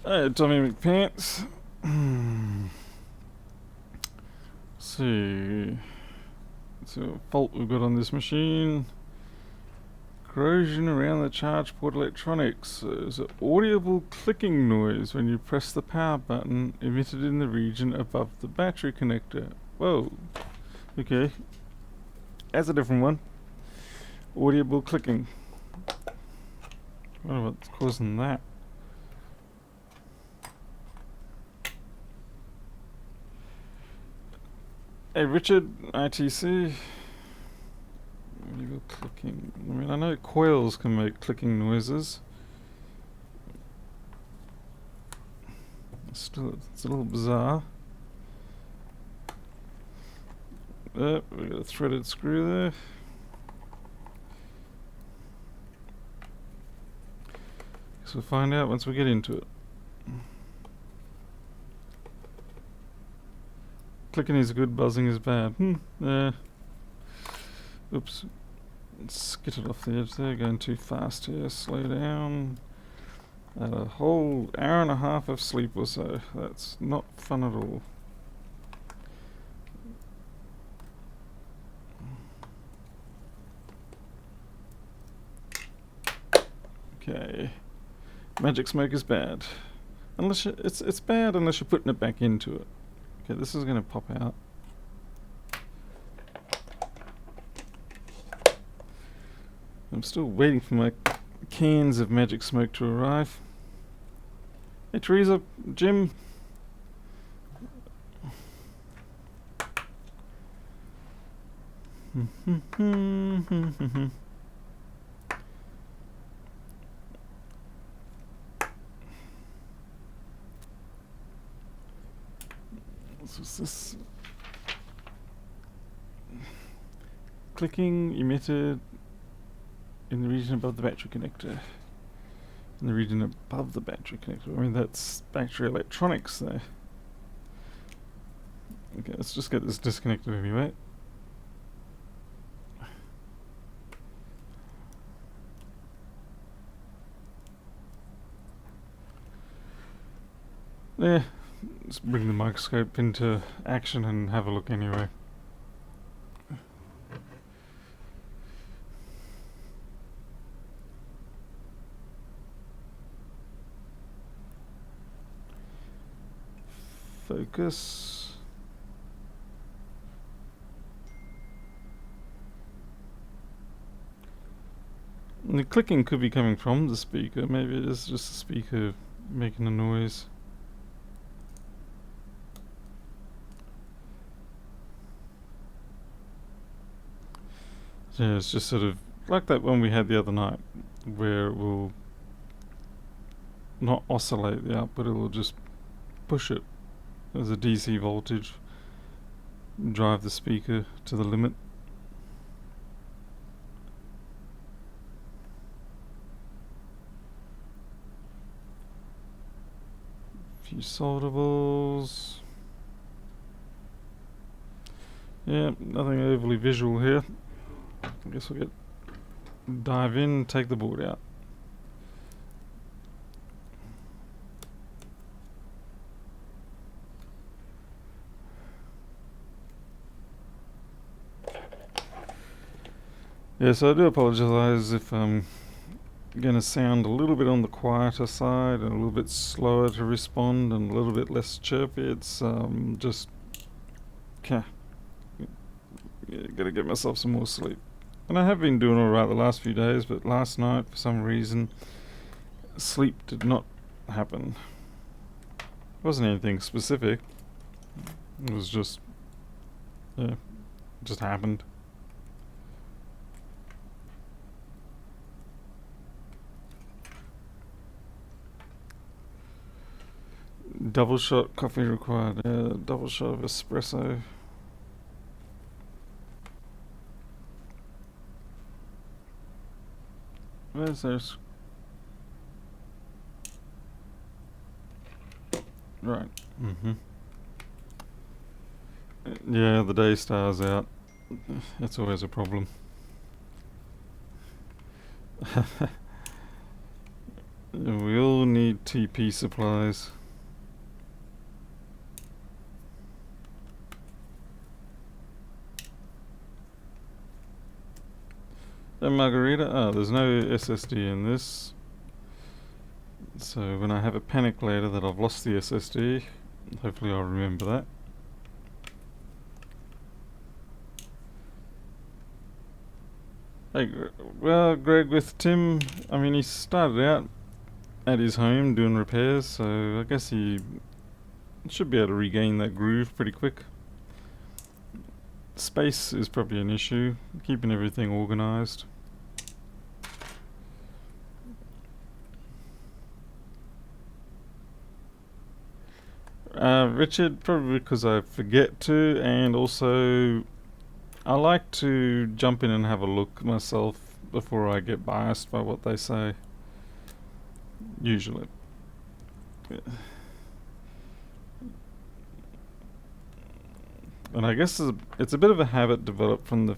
Tommy McPants. See. So a fault we've got on this machine. Corrosion around the charge port electronics. There's an audible clicking noise when you press the power button emitted in the region above the battery connector. Whoa. Okay. That's a different one. Audible clicking. I wonder what's causing that. Hey Richard, ITC. Audible clicking. I mean, I know coils can make clicking noises. Still, it's a little bizarre. We got a threaded screw there. Guess we'll find out once we get into it. Clicking is good, buzzing is bad. Oops. Skittered off the edge there, going too fast here. Slow down. Had a whole hour and a half of sleep or so. That's not fun at all. Okay. Magic smoke is bad. Unless you, it's bad unless you're putting it back into it. Okay, this is going to pop out. I'm still waiting for my cans of magic smoke to arrive. Hey Teresa, Jim. What's this? Clicking emitted in the region above the battery connector. In the region above the battery connector. I mean, that's battery electronics there. Okay, let's just get this disconnected anyway. Yeah, let's bring the microscope into action and have a look anyway. Focus. And the clicking could be coming from the speaker. Maybe it is just the speaker making a noise. Yeah, it's just sort of like that one we had the other night, where it will not oscillate the output, it will just push it as a DC voltage, drive the speaker to the limit. Few soldables. Yeah, nothing overly visual here. I guess we'll dive in, take the board out. Yes, I do apologise if I'm going to sound a little bit on the quieter side and a little bit slower to respond and a little bit less chirpy. It's just gotta get myself some more sleep. And I have been doing alright the last few days, but last night for some reason sleep did not happen. It wasn't anything specific. It was just, yeah, it just happened. Double shot coffee required. Double shot of espresso. Where's this? Right. Yeah, the day star's out. That's always a problem. We all need TP supplies. And margarita? Oh, there's no SSD in this. So when I have a panic later that I've lost the SSD, hopefully I'll remember that. Hey, well, Greg, with Tim, I mean, he started out at his home doing repairs, so I guess he should be able to regain that groove pretty quick. Space is probably an issue, keeping everything organised. Richard, probably because I forget to, and also I like to jump in and have a look myself before I get biased by what they say. Usually. And I guess it's a bit of a habit developed from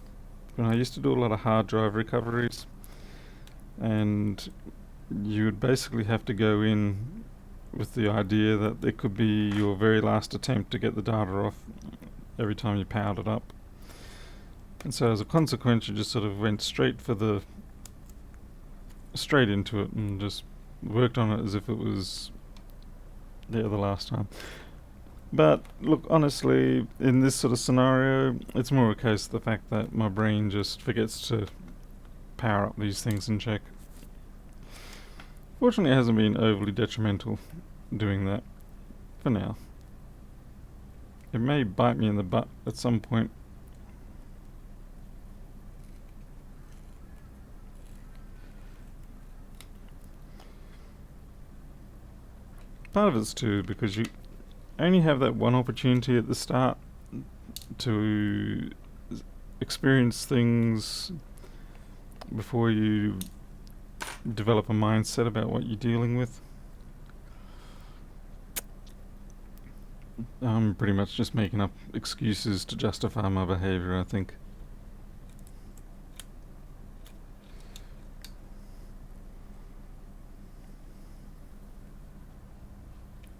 when I used to do a lot of hard drive recoveries, and you would basically have to go in with the idea that it could be your very last attempt to get the data off every time you powered it up. And so as a consequence, you just sort of went straight into it and just worked on it as if it was the last time. But look, honestly, in this sort of scenario, it's more a case of the fact that my brain just forgets to power up these things and check. Fortunately, it hasn't been overly detrimental doing that for now. It may bite me in the butt at some point. Part of it's too because you only have that one opportunity at the start to experience things before you develop a mindset about what you're dealing with. I'm pretty much just making up excuses to justify my behavior, I think.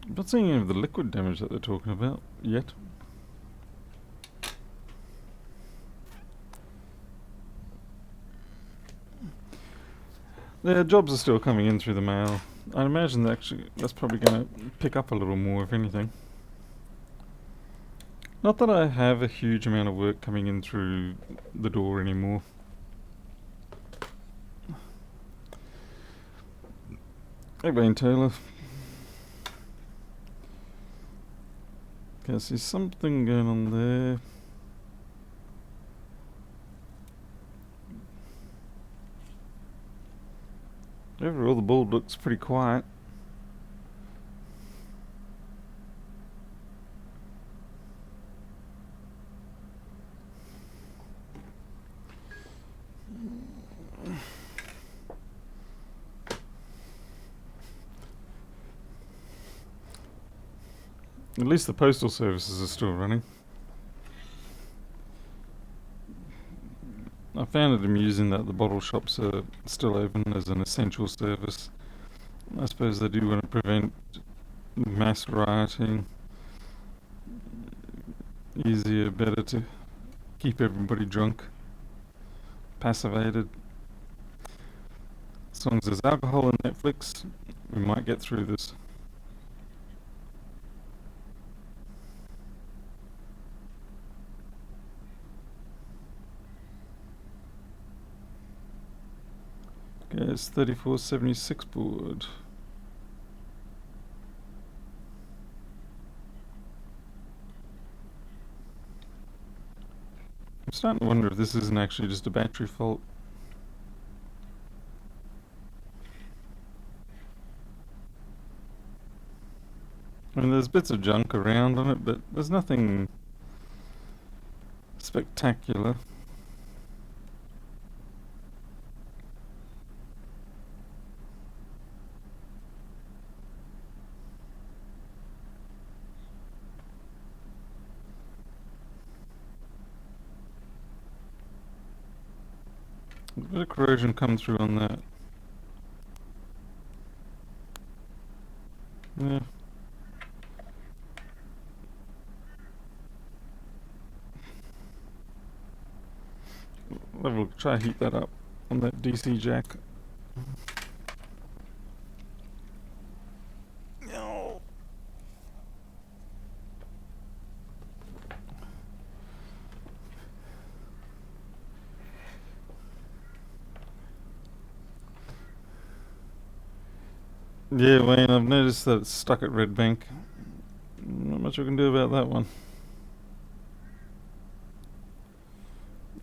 I'm not seeing any of the liquid damage that they're talking about yet. Their jobs are still coming in through the mail. I imagine that's probably going to pick up a little more, if anything. Not that I have a huge amount of work coming in through the door anymore. Hey, Wayne Taylor. Okay, I see something going on there. Overall, the board looks pretty quiet. At least the postal services are still running. I found it amusing that the bottle shops are still open as an essential service. I suppose they do want to prevent mass rioting. Easier, better to keep everybody drunk, passivated. As long as there's alcohol and Netflix, we might get through this. Okay, it's 3476 board. I'm starting to wonder if this isn't actually just a battery fault. I mean, there's bits of junk around on it, but there's nothing spectacular. A bit of corrosion come through on that. Yeah. We'll try to heat that up on that DC jack. No. Yeah, Wayne, I've noticed that it's stuck at Red Bank. Not much we can do about that one.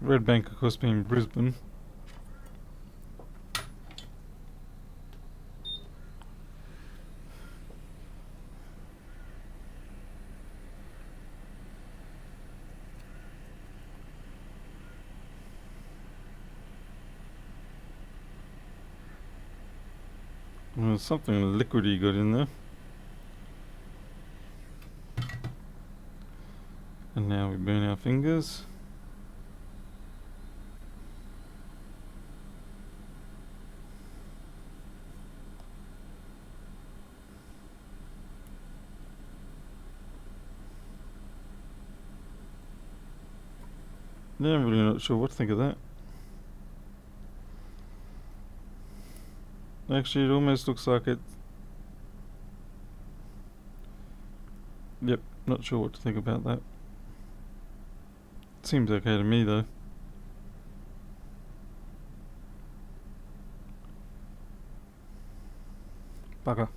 Red Bank, of course, being Brisbane. There's something liquidy got in there. And now we burn our fingers. Yeah, I'm really not sure what to think of that. Actually, it almost looks like it. Yep, not sure what to think about that. Seems okay to me though. Bugger.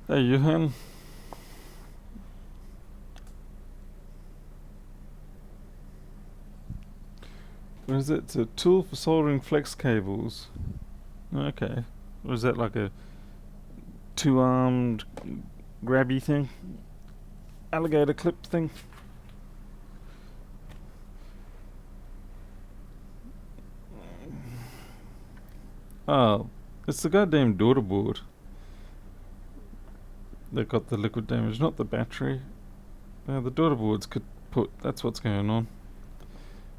Hey, Johan. What is it? It's a tool for soldering flex cables. Okay. Or is that like a two-armed grabby thing? Alligator clip thing? Oh, it's the goddamn daughter board that got the liquid damage, not the battery. The daughter boards could put. That's what's going on.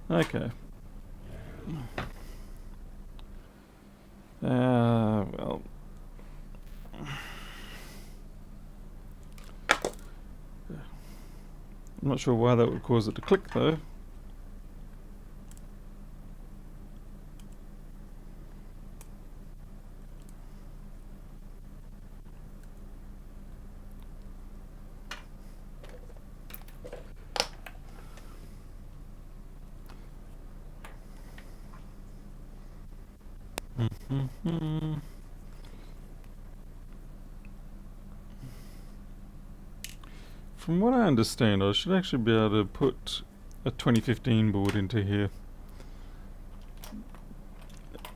Okay. Well. I'm not sure why that would cause it to click though. From what I understand, I should actually be able to put a 2015 board into here.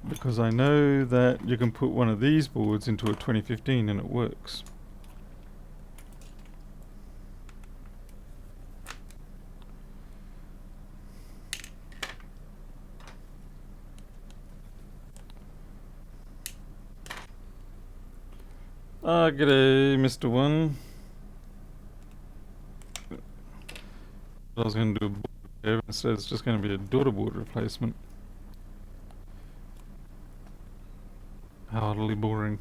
Because I know that you can put one of these boards into a 2015 and it works. G'day, Mr. One. I was going to do a board repair, instead it's just going to be a daughter board replacement. How utterly boring.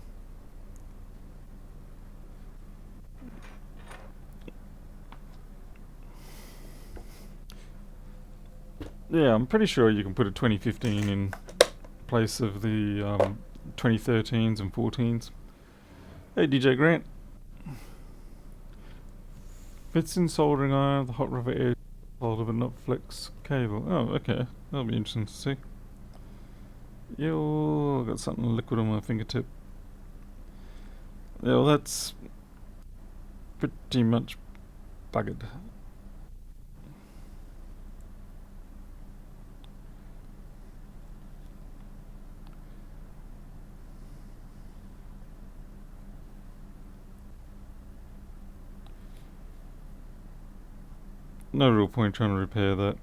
Yeah, I'm pretty sure you can put a 2015 in place of the 2013s and 14s. Hey DJ Grant. Fits in soldering iron, the hot rubber edge holder but not flex cable. Oh, okay. That'll be interesting to see. Yo, I've got something liquid on my fingertip. Yeah, well that's pretty much buggered. No real point trying to repair that.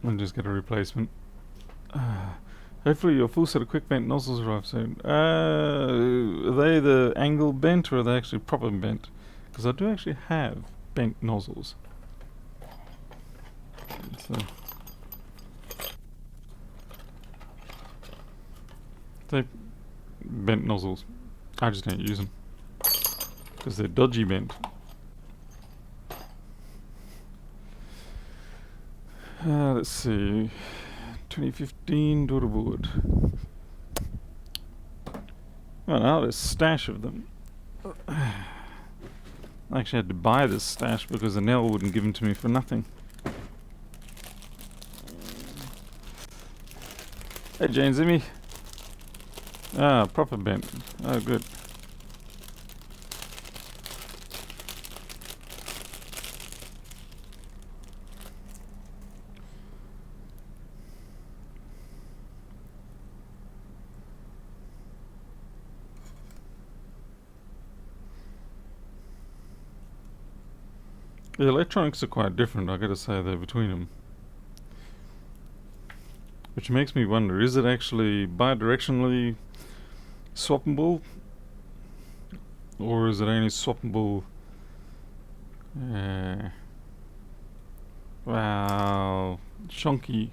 I'll just get a replacement. Hopefully your full set of quick bent nozzles arrive soon. Are they the angle bent or are they actually proper bent? Because I do actually have bent nozzles. So They bent nozzles. I just don't use them because they're dodgy bent. Let's see. 2015 daughter board. Oh no, there's a stash of them. I actually had to buy this stash because Nell wouldn't give them to me for nothing. Hey Jane Zimmy. Ah, proper bent. Oh good. The electronics are quite different, I gotta say, though, between them. Which makes me wonder, is it actually bidirectionally swappable? Or is it only swappable... wow, shonky.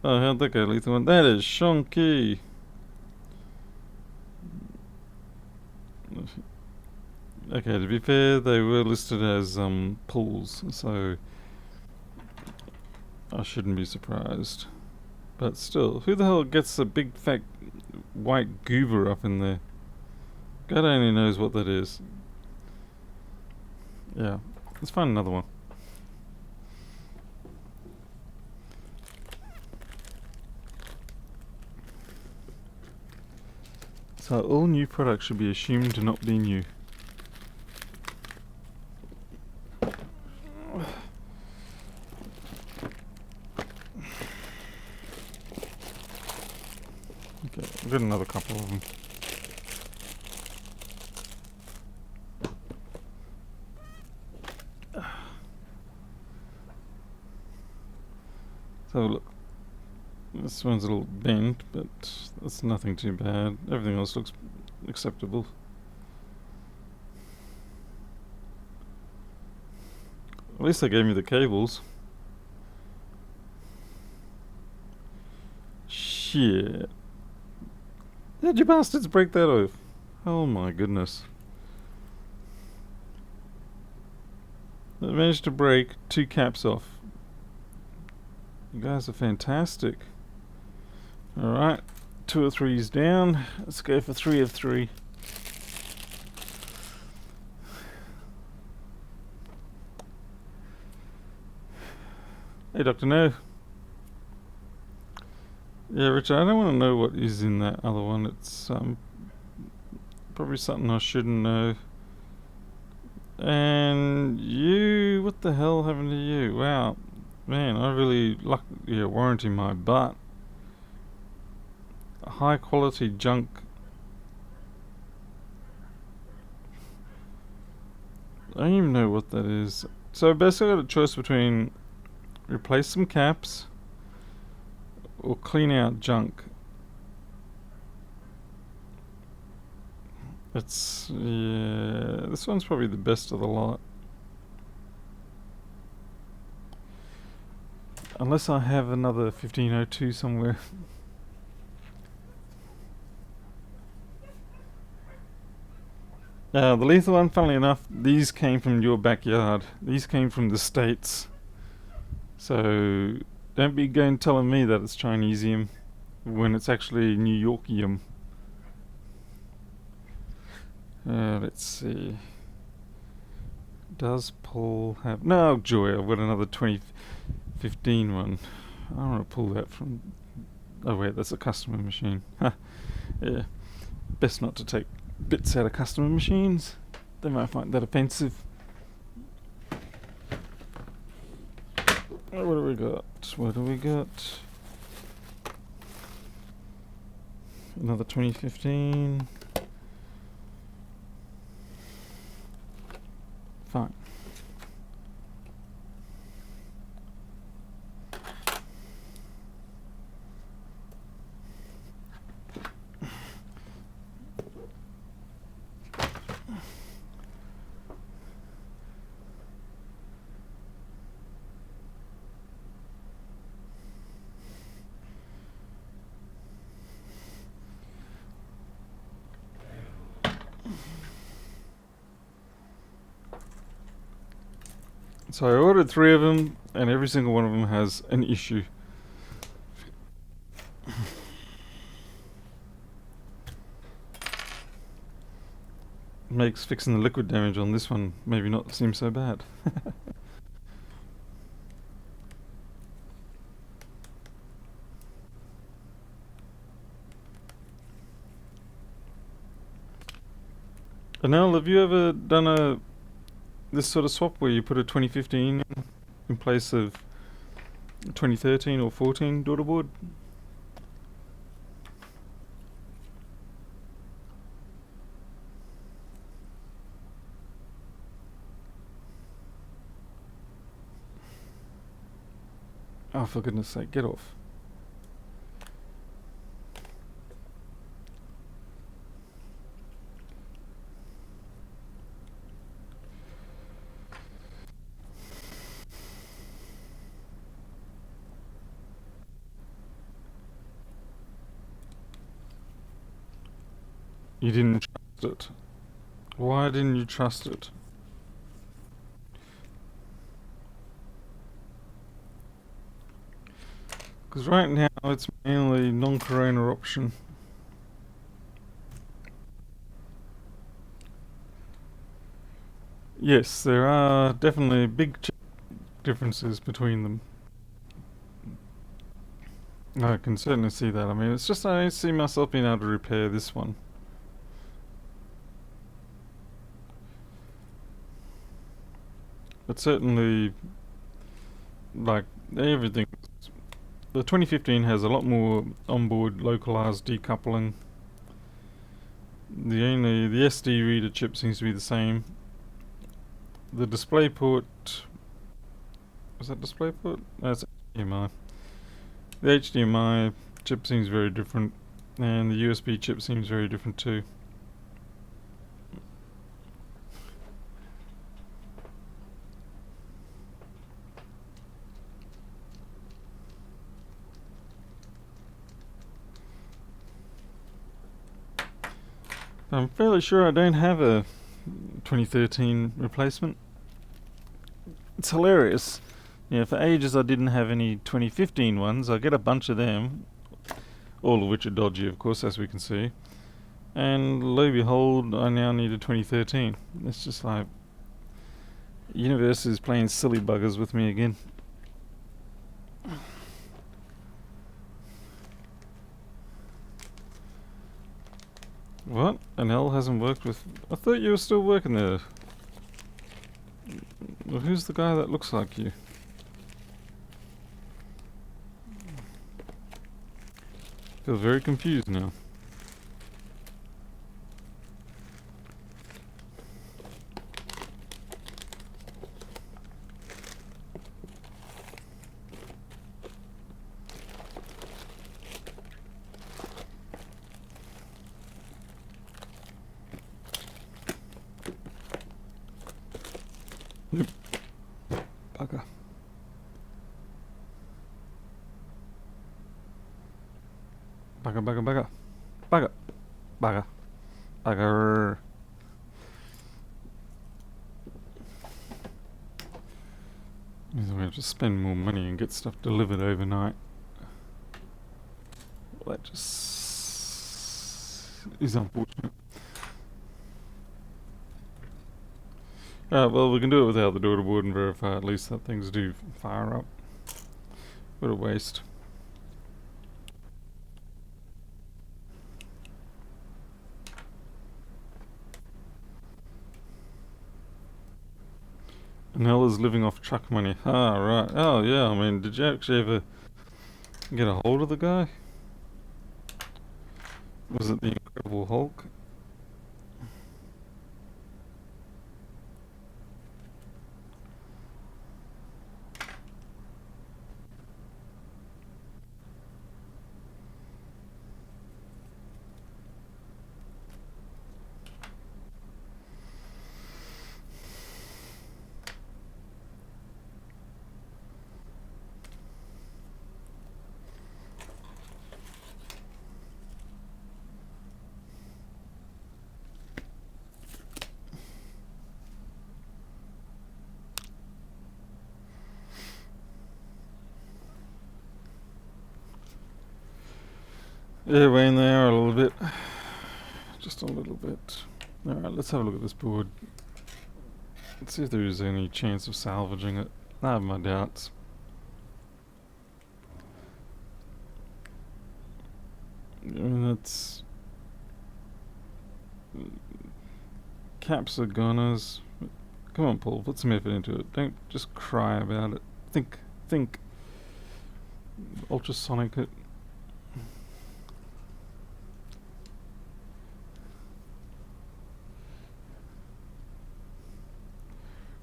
Oh, how'd that go, Lethal One? That is shonky! Okay, to be fair, they were listed as pulls, so I shouldn't be surprised. But still, who the hell gets a big fat white goober up in there? God only knows what that is. Yeah, let's find another one. So all new products should be assumed to not be new. Okay, I've got another couple of them. So look, this one's a little bent, but that's nothing too bad. Everything else looks acceptable. At least they gave me the cables. Shit. How'd you bastards break that off? Oh my goodness. I managed to break 2 caps off. You guys are fantastic. Alright, 2 of 3's down. Let's go for 3 of 3. Hey Dr. No. Yeah, Richard, I don't want to know what is in that other one. It's probably something I shouldn't know. And you, what the hell happened to you? Wow, man, I really warranty my butt. High quality junk. I don't even know what that is. So basically I got a choice between replace some caps or clean out junk. It's, yeah, this one's probably the best of the lot. Unless I have another 1502 somewhere. The lethal one, funnily enough, these came from your backyard. These came from the States. So don't be going telling me that it's Chinesium when it's actually New Yorkium. Let's see. Does Paul have... No, joy, I've got another 2015 one. I don't want to pull that from... Oh wait, that's a customer machine. Yeah. Best not to take bits out of customer machines. They might find that offensive. What do we got? What do we got? Another 2015. Fine. So I ordered 3 of them, and every single one of them has an issue. Makes fixing the liquid damage on this one maybe not seem so bad. Anel, have you ever done this sort of swap where you put a 2015 in place of 2013 or 14 daughter board? Oh, for goodness sake, get off. You didn't trust it. Why didn't you trust it? Because right now it's mainly non-corona option. Yes, there are definitely big differences between them. I can certainly see that. I mean, it's just I don't see myself being able to repair this one. But certainly, like, everything. The 2015 has a lot more onboard localized decoupling. The SD reader chip seems to be the same. The display port, was that display port? No, it's HDMI. The HDMI chip seems very different, and the USB chip seems very different too. I'm fairly sure I don't have a 2013 replacement. It's hilarious. Yeah, for ages I didn't have any 2015 ones. I get a bunch of them, all of which are dodgy, of course, as we can see. And lo and behold, I now need a 2013. It's just like, universe is playing silly buggers with me again. What? Anel hasn't worked with... I thought you were still working there. Well, who's the guy that looks like you? Feel very confused now. Nope. Bugger. Bugger, bugger, bugger. Bugger. Bugger. Bugger. Means we have to spend more money and get stuff delivered overnight. Well, that just is unfortunate. Well, we can do it without the daughter board and verify at least that things do fire up. What a waste. Nell is living off truck money. Ah, right. Oh, yeah, I mean, did you actually ever get a hold of the guy? Was it the Incredible Hulk? Yeah, Wayne, they are a little bit. Just a little bit. Alright, let's have a look at this board. Let's see if there is any chance of salvaging it. I have my doubts. I mean, that's... Caps are goners. Come on, Paul, put some effort into it. Don't just cry about it. Think. Ultrasonic it.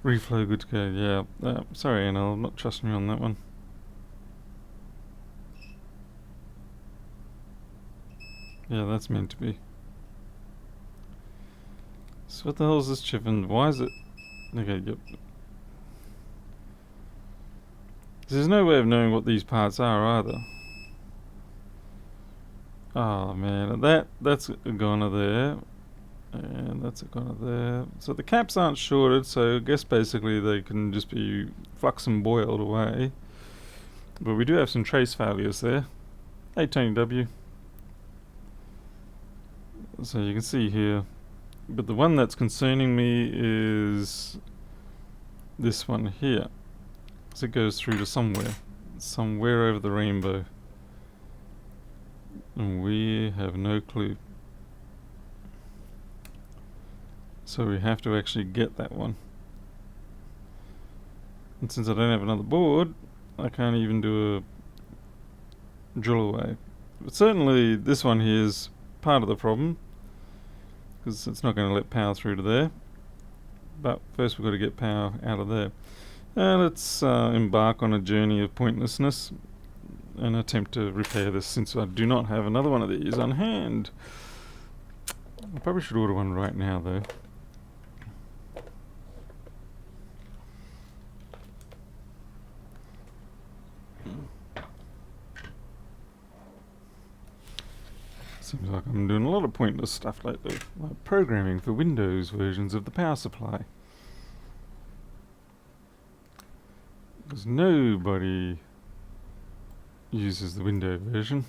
Reflow good to go, yeah. Sorry, Anna, I'm not trusting you on that one. Yeah, that's meant to be. So what the hell is this chip and why is it... Okay, yep. There's no way of knowing what these parts are either. Oh man, that's a goner there. And that's a goner there. So the caps aren't shorted, so I guess basically they can just be flux and boiled away. But we do have some trace failures there. Hey Tony W. So you can see here. But the one that's concerning me is this one here. So it goes through to somewhere over the rainbow. And we have no clue. So we have to actually get that one. And since I don't have another board, I can't even do a drill away. But certainly this one here is part of the problem, because it's not going to let power through to there. But first we've got to get power out of there. Let's embark on a journey of pointlessness and attempt to repair this, since I do not have another one of these on hand. I probably should order one right now though. Seems like I'm doing a lot of pointless stuff lately, like programming for Windows versions of the power supply. Because nobody uses the Windows version.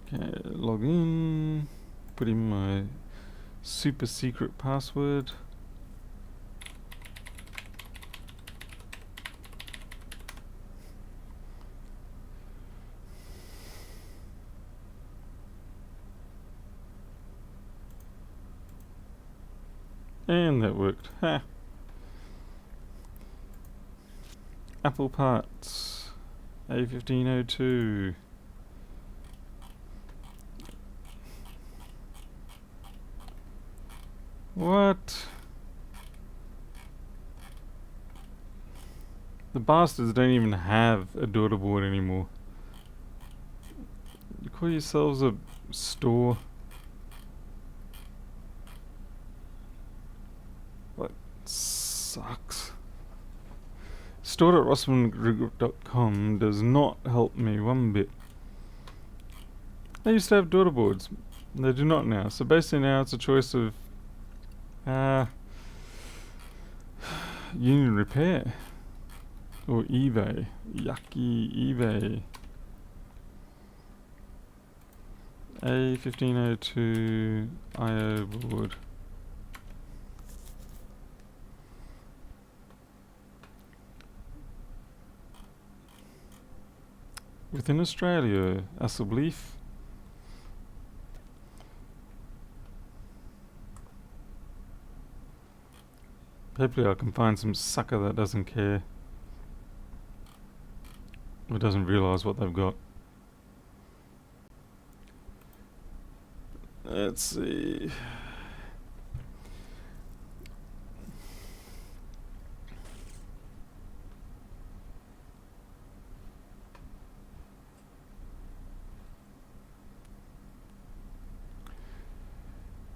Okay, log in, put in my super secret password. And that worked. Ha! Apple parts. A1502. What? The bastards don't even have a daughter board anymore. You call yourselves a store? What sucks. Store.rossmangroup.com does not help me one bit. They used to have daughter boards. They do not now. So basically now it's a choice of Union Repair or eBay. Yucky eBay. A1502 IO board. Within Australia, alsjeblieft. Hopefully I can find some sucker that doesn't care. Or doesn't realise what they've got. Let's see.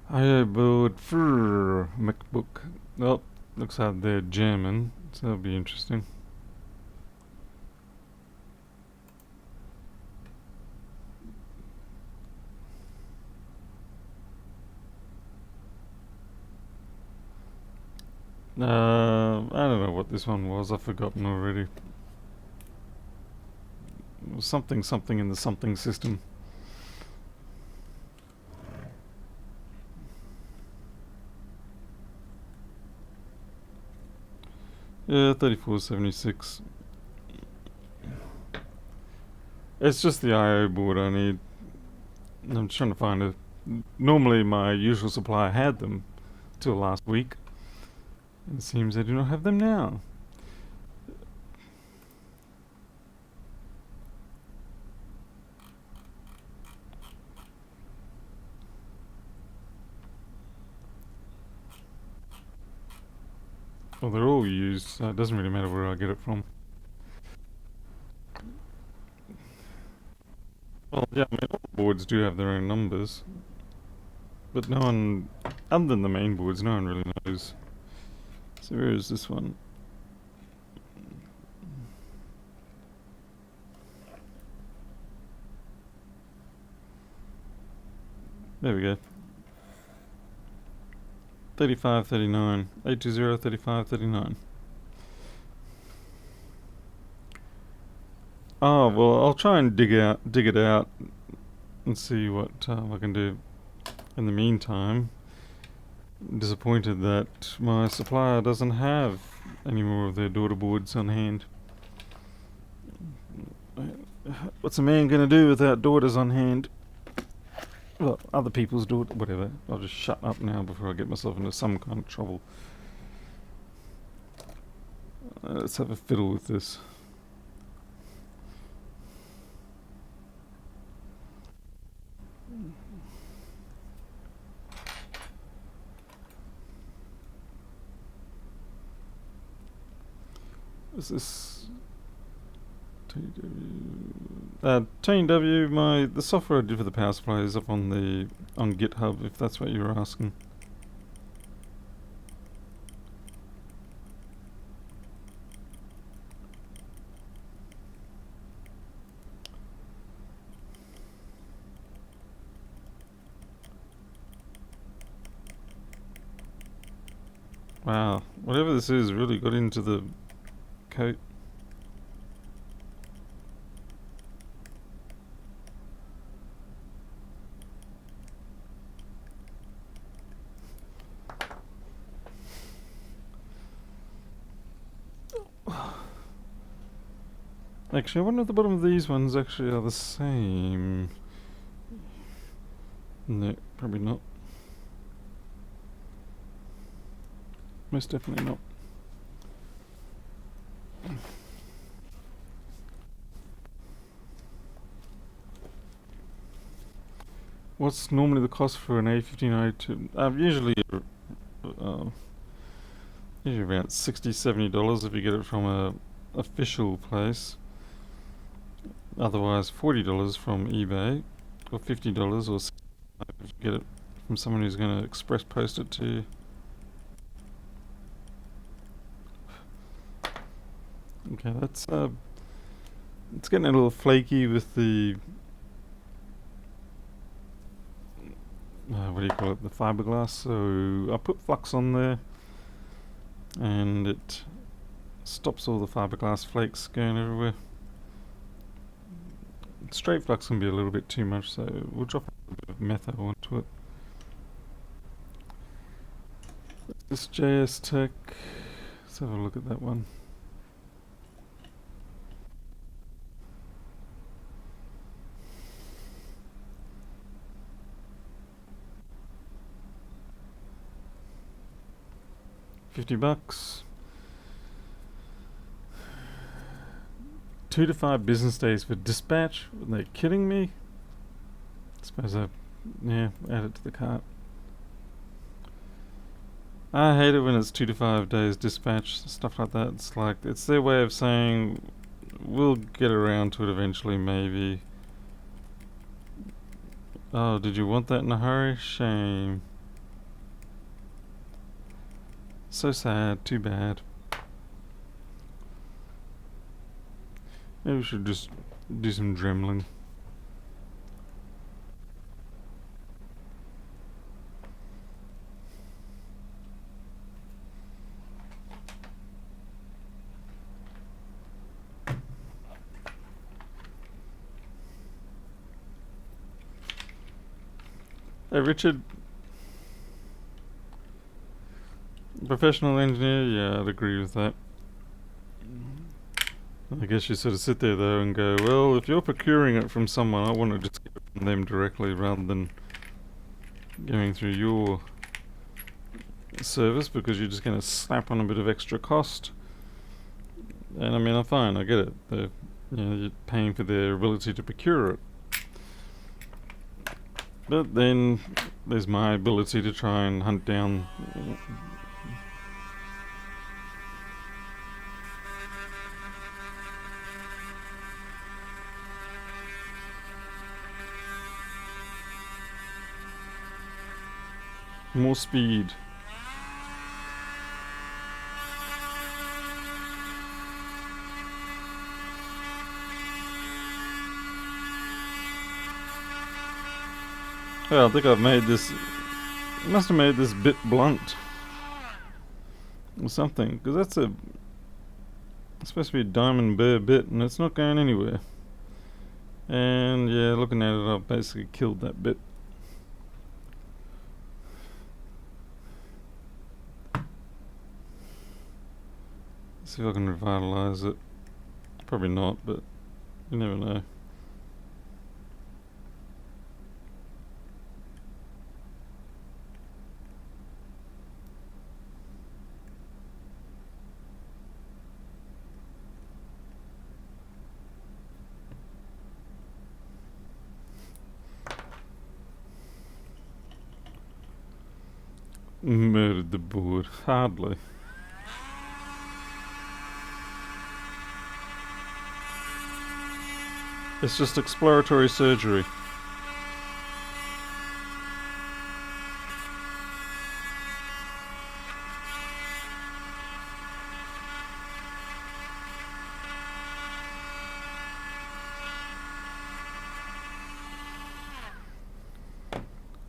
IO board for Macbook. Well, looks like they're German, so that'll be interesting. I don't know what this one was. I've forgotten already. It was something something in the something system. Yeah, 3476. It's just the I/O board I need. I'm trying to find a. Normally, my usual supplier had them till last week. It seems they do not have them now. Well, they're all used, so it doesn't really matter where I get it from. Well, yeah, I mean, all the boards do have their own numbers. But no one, other than the main boards, no one really knows. So where is this one? There we go. 3539. 820 3539. Oh, well, I'll try and dig it out and see what I can do. In the meantime, I'm disappointed that my supplier doesn't have any more of their daughter boards on hand. What's a man gonna do without daughters on hand? Well, other people's daughter, whatever. I'll just shut up now before I get myself into some kind of trouble. Let's have a fiddle with this. Is this TW? The software I did for the power supply is up on GitHub, if that's what you were asking. Wow, whatever this is really got into the coat. Actually, I wonder if the bottom of these ones actually are the same. No, probably not. Most definitely not. What's normally the cost for an A1502? Usually around $60-70 if you get it from a official place. Otherwise, $40 from eBay, or $50 or $65 if you get it from someone who's going to express post it to you. Okay, that's it's getting a little flaky with the what do you call it? The fiberglass. So I put flux on there, and it stops all the fiberglass flakes going everywhere. Straight flux can be a little bit too much, so we'll drop a little bit of metho onto it. This JS Tech. Let's have a look at that one. $50. 2 to 5 business days for dispatch. Are they kidding me? I suppose add it to the cart. I hate it when it's 2 to 5 days dispatch, stuff like that. It's like, it's their way of saying, we'll get around to it eventually, maybe. Oh, did you want that in a hurry? Shame. So sad, too bad. Maybe we should just do some dremling. Hey Richard, professional engineer, yeah, I'd agree with that. I guess you sort of sit there though and go, well, if you're procuring it from someone, I want to just get it from them directly rather than going through your service because you're just going to slap on a bit of extra cost. And I mean, I'm fine, I get it. You're paying for their ability to procure it. But then there's my ability to try and hunt down more speed. Well, I think I've made this. Must have made this bit blunt or something, because that's it's supposed to be a diamond bare bit, and it's not going anywhere. And yeah, looking at it, I've basically killed that bit. See if I can revitalize it. Probably not, but you never know. Murdered the board. Hardly. It's just exploratory surgery.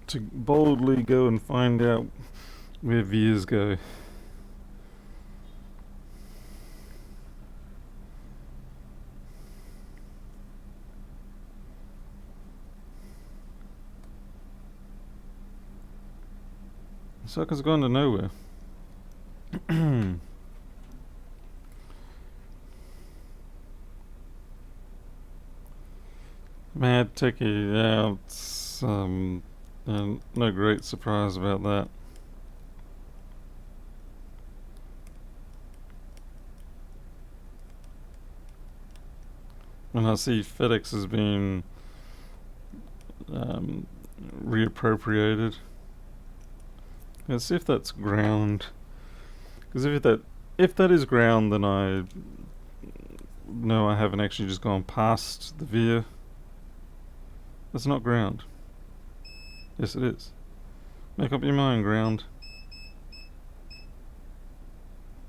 To boldly go and find out where vias go. Sucker's gone to nowhere. Mad Techie, yeah, it's no great surprise about that. When I see FedEx has been reappropriated, let's see if that's ground. Because if that is ground, then I know I haven't actually just gone past the via. That's not ground. Yes, it is. Make up your mind, ground.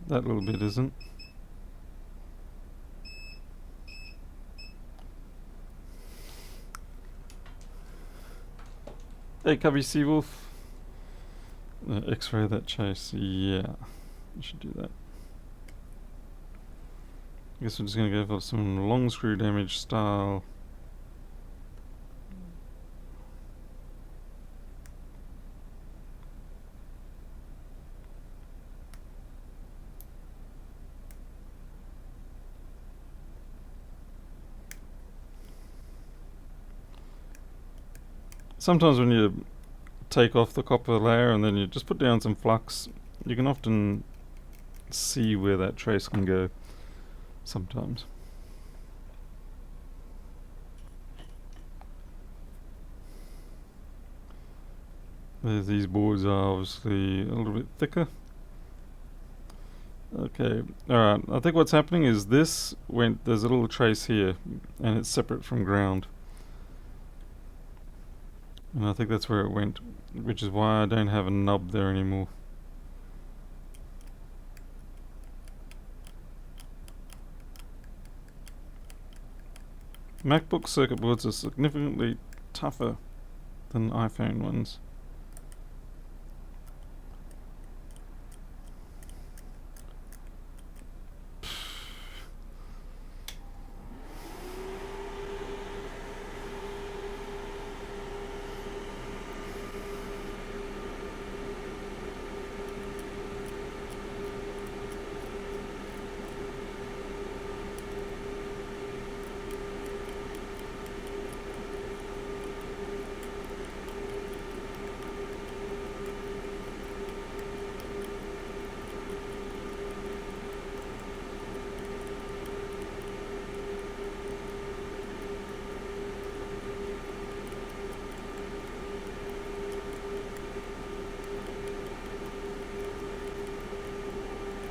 That little bit isn't. Hey, Cubby Seawolf. X-ray that chase. Yeah, I should do that. I guess we're just gonna go for some long screw damage style. Sometimes when you take off the copper layer and then you just put down some flux, you can often see where that trace can go sometimes. These boards are obviously a little bit thicker. Okay, alright, I think what's happening is there's a little trace here and it's separate from ground. And I think that's where it went, which is why I don't have a nub there anymore. Macbook circuit boards are significantly tougher than iPhone ones.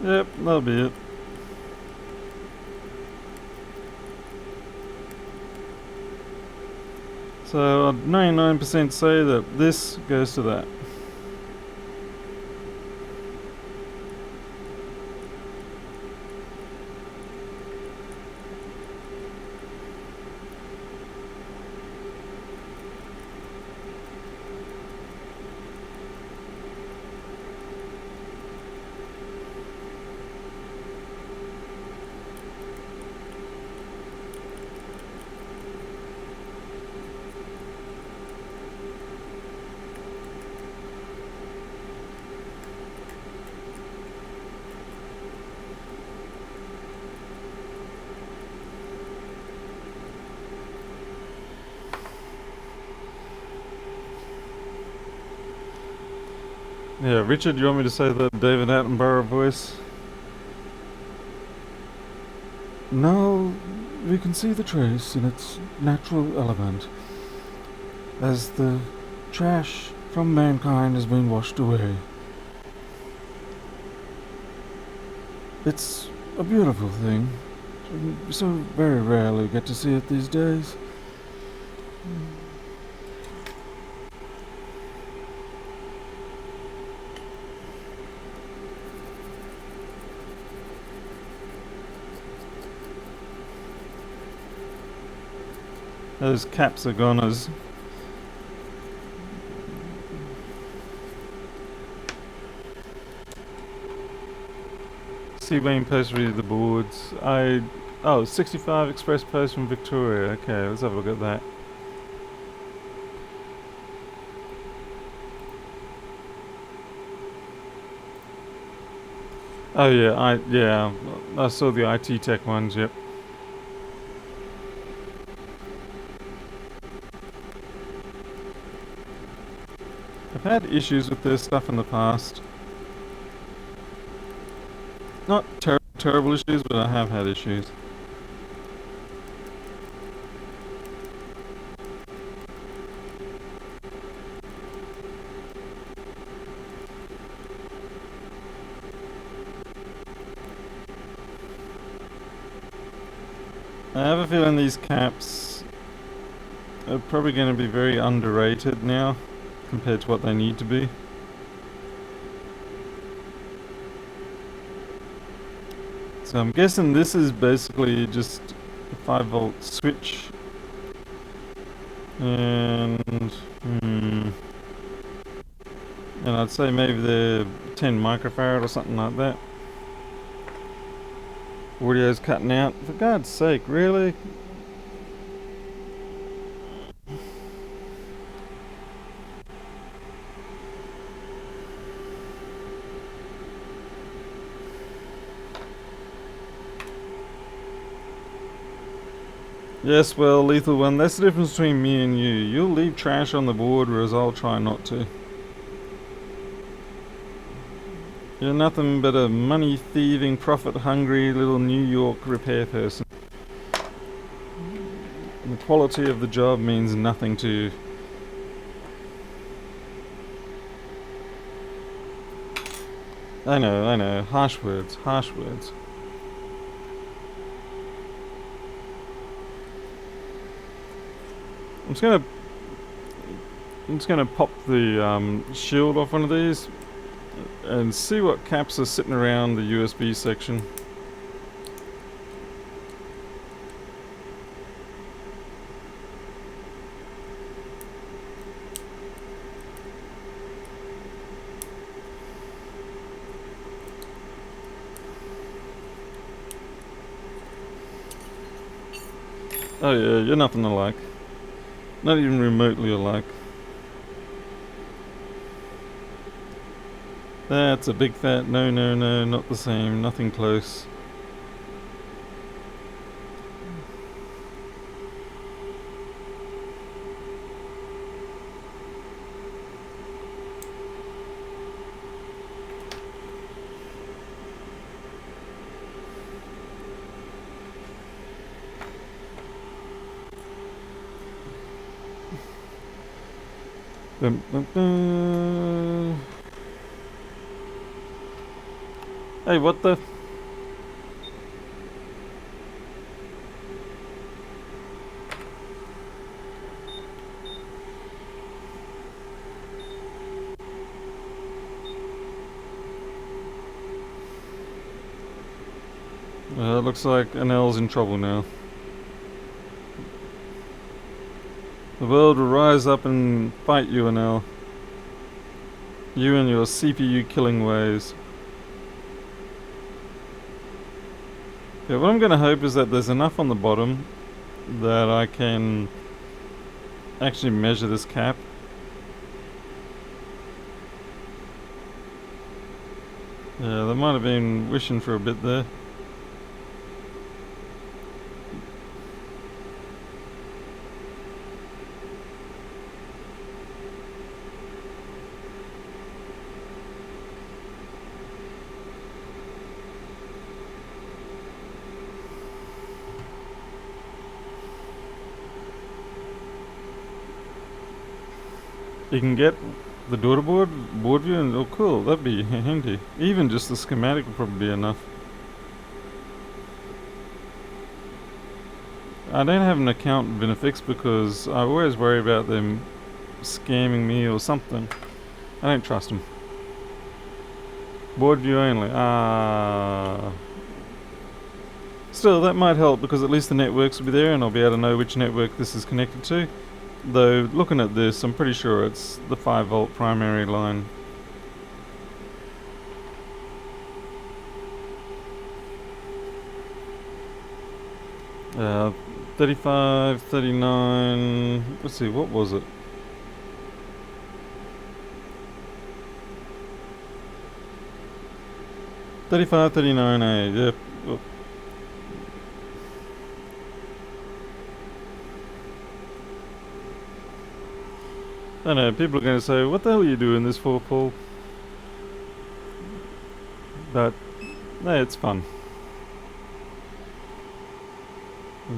Yep, that'll be it. So I'd 99% say that this goes to that. Yeah, Richard, you want me to say the David Attenborough voice? Now we can see the trace in its natural element, as the trash from mankind has been washed away. It's a beautiful thing. We so very rarely get to see it these days. Those caps are goners. See Wayne post read the boards. 65 express post from Victoria. Okay, let's have a look at that. Oh yeah, I saw the IT tech ones. Yep. I've had issues with this stuff in the past. Not terrible issues, but I have had issues. I have a feeling these caps are probably going to be very underrated now compared to what they need to be. So I'm guessing this is basically just a 5-volt switch. And I'd say maybe they're 10 microfarad or something like that. Audio's cutting out. For God's sake, really? Yes, well, Lethal One, that's the difference between me and you. You'll leave trash on the board, whereas I'll try not to. You're nothing but a money-thieving, profit-hungry little New York repair person. And the quality of the job means nothing to you. I know. Harsh words, harsh words. I'm just gonna pop the shield off one of these and see what caps are sitting around the USB section. Oh yeah, you're nothing alike. Not even remotely alike. That's a big fat no, not the same, nothing close. Hey, what the? Looks like Anel's in trouble now. The world will rise up and fight you, Anel. You and your CPU killing ways. Yeah, what I'm going to hope is that there's enough on the bottom that I can actually measure this cap. Yeah, they might have been wishing for a bit there. You can get the daughter boardview, and oh cool, that'd be handy. Even just the schematic would probably be enough. I don't have an account with Vinifix because I always worry about them scamming me or something. I don't trust them. Boardview only. Still, that might help because at least the networks will be there and I'll be able to know which network this is connected to. Though, looking at this, I'm pretty sure it's the 5 volt primary line. Uh, 35, 39, let's see, what was it? $35, $39A, yep. Oh. I know, people are going to say, what the hell are you doing this for, Paul? But, no, it's fun.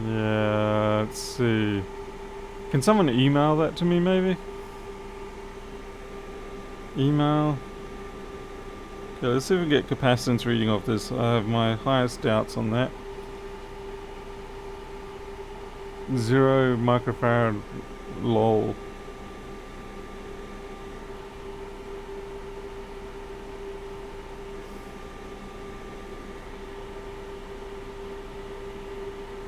Yeah, let's see. Can someone email that to me, maybe? Email. Okay, let's see if we can get capacitance reading off this. I have my highest doubts on that. 0 microfarad, lol.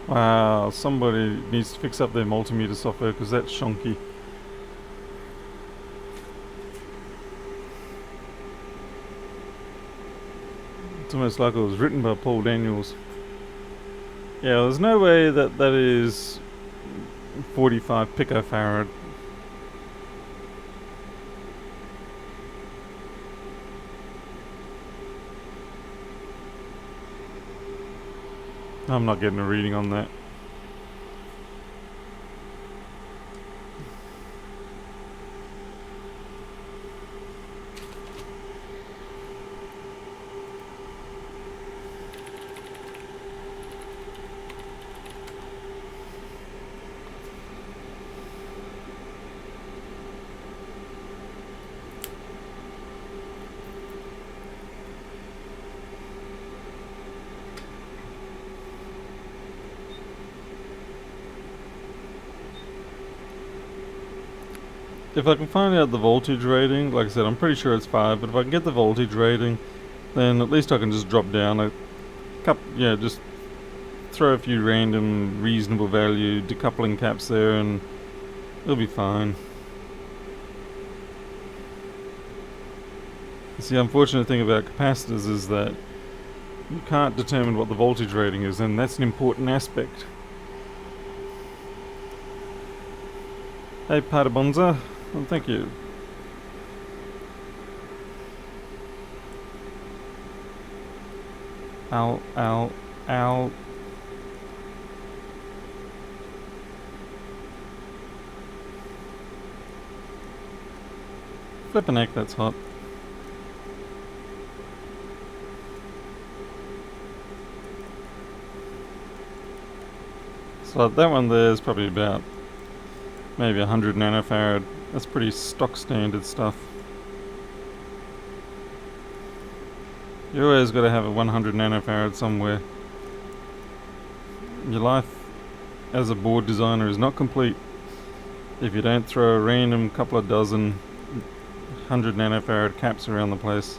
Wow, somebody needs to fix up their multimeter software because that's shonky. It's almost like it was written by Paul Daniels. Yeah, there's no way that that is 45 picofarad. I'm not getting a reading on that. If I can find out the voltage rating, like I said, I'm pretty sure it's 5, but if I can get the voltage rating, then at least I can just drop down a couple, yeah, just throw a few random reasonable value decoupling caps there and it'll be fine. See, the unfortunate thing about capacitors is that you can't determine what the voltage rating is, and that's an important aspect. Hey, Padabonza. Well, thank you. Ow, ow, ow. Flippin' heck, that's hot. So that one there is probably about maybe 100 nanofarad. That's pretty stock standard stuff. You always got to have a 100 nanofarad somewhere. Your life as a board designer is not complete if you don't throw a random couple of dozen 100 nanofarad caps around the place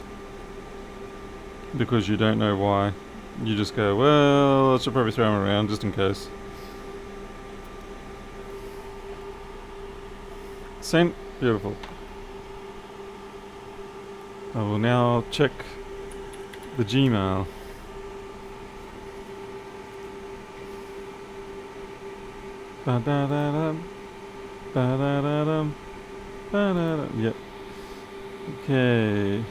because you don't know why. You just go, well, I should probably throw them around just in case. Sent. Beautiful. I will now check the Gmail. Ba-da-da-dum. Ba-da-da-dum. Ba-da-da. Yep. Okay.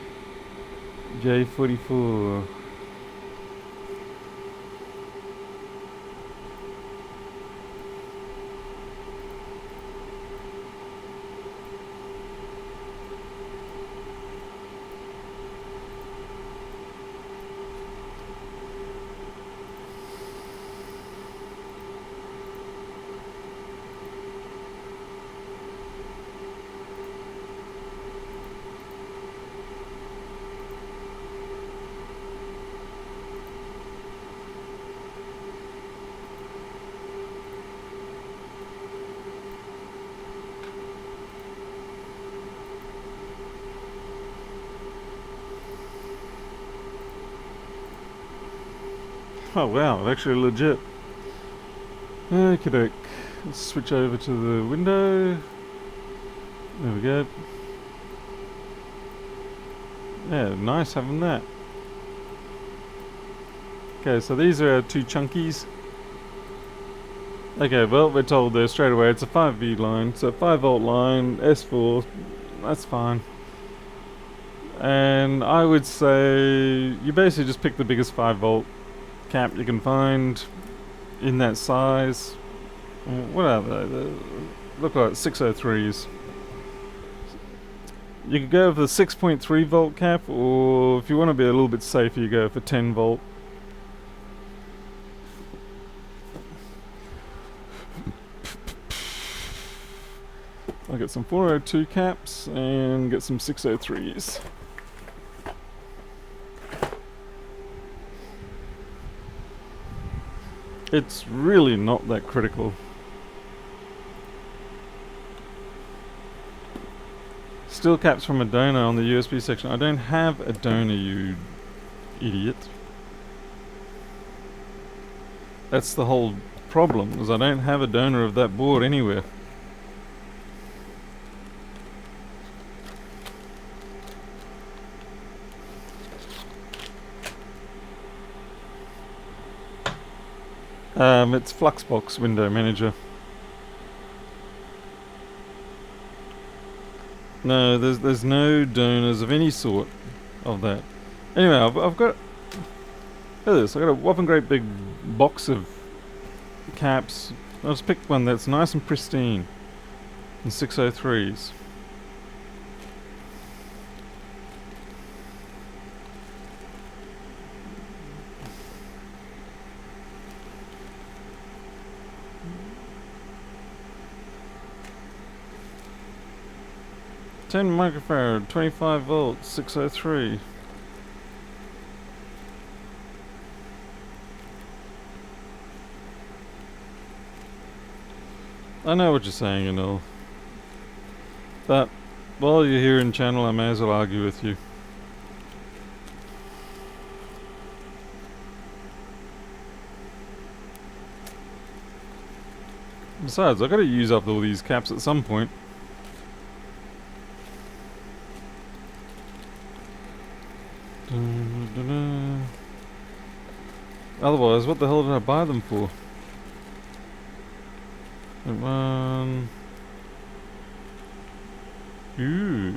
J44. Oh wow, actually legit. Okie doke. Let's switch over to the window. There we go. Yeah, nice having that. Okay, so these are our two chunkies. Okay, well, we're told there straight away it's a 5V line, so 5 volt line, S4, that's fine. And I would say you basically just pick the biggest 5 volt cap you can find in that size. What are they? They look like 603s. You could go for the 6.3 volt cap, or if you want to be a little bit safer, you go for 10 volt. I'll get some 402 caps and get some 603s. It's really not that critical. Steel caps from a donor on the USB section. I don't have a donor, you idiot. That's the whole problem, is I don't have a donor of that board anywhere. It's Fluxbox Window Manager. No, there's no donors of any sort of that. Anyway, I've got... Look at this, I've got a whopping great big box of caps. I'll just pick one that's nice and pristine. And 603s. Ten microfarad, 25 volts, 603. I know what you're saying and all. But while you're here in channel, I may as well argue with you. Besides, I've got to use up all these caps at some point. Otherwise, what the hell did I buy them for? One. Ooh.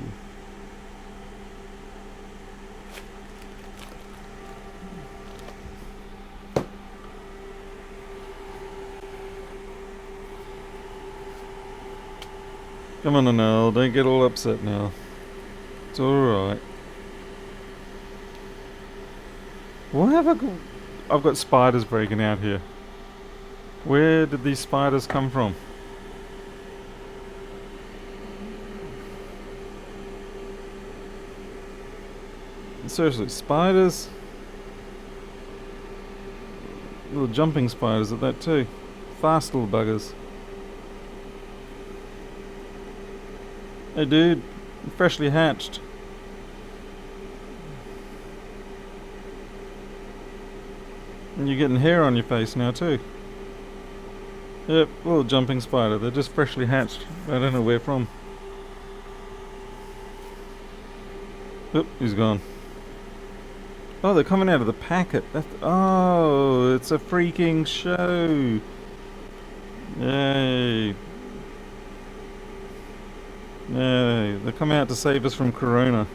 Come on, Anel, don't get all upset now. It's alright. What have I got? I've got spiders breaking out here. Where did these spiders come from? Seriously, spiders? Little jumping spiders at that too. Fast little buggers. Hey dude, freshly hatched. And you're getting hair on your face now too. Yep, little jumping spider. They're just freshly hatched. I don't know where from. Oop, he's gone. Oh, they're coming out of the packet. Oh, it's a freaking show. Yay. Yay, they're coming out to save us from Corona.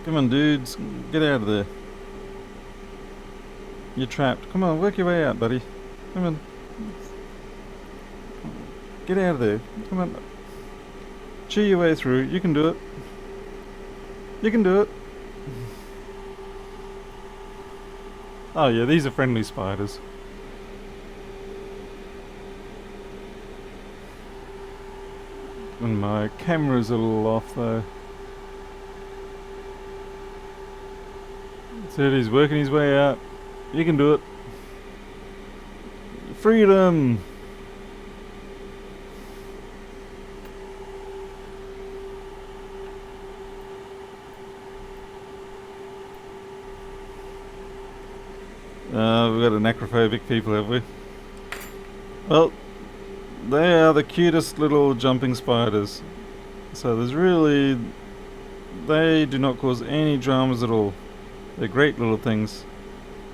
Come on, dudes. Get out of there. You're trapped. Come on, work your way out, buddy. Come on. Get out of there. Come on. Chew your way through. You can do it. You can do it. Oh yeah, these are friendly spiders. And my camera's a little off though. So he's working his way out. You can do it. Freedom! We've got an acrophobic people, have we? Well, they are the cutest little jumping spiders. So there's really... they do not cause any dramas at all. They're great little things.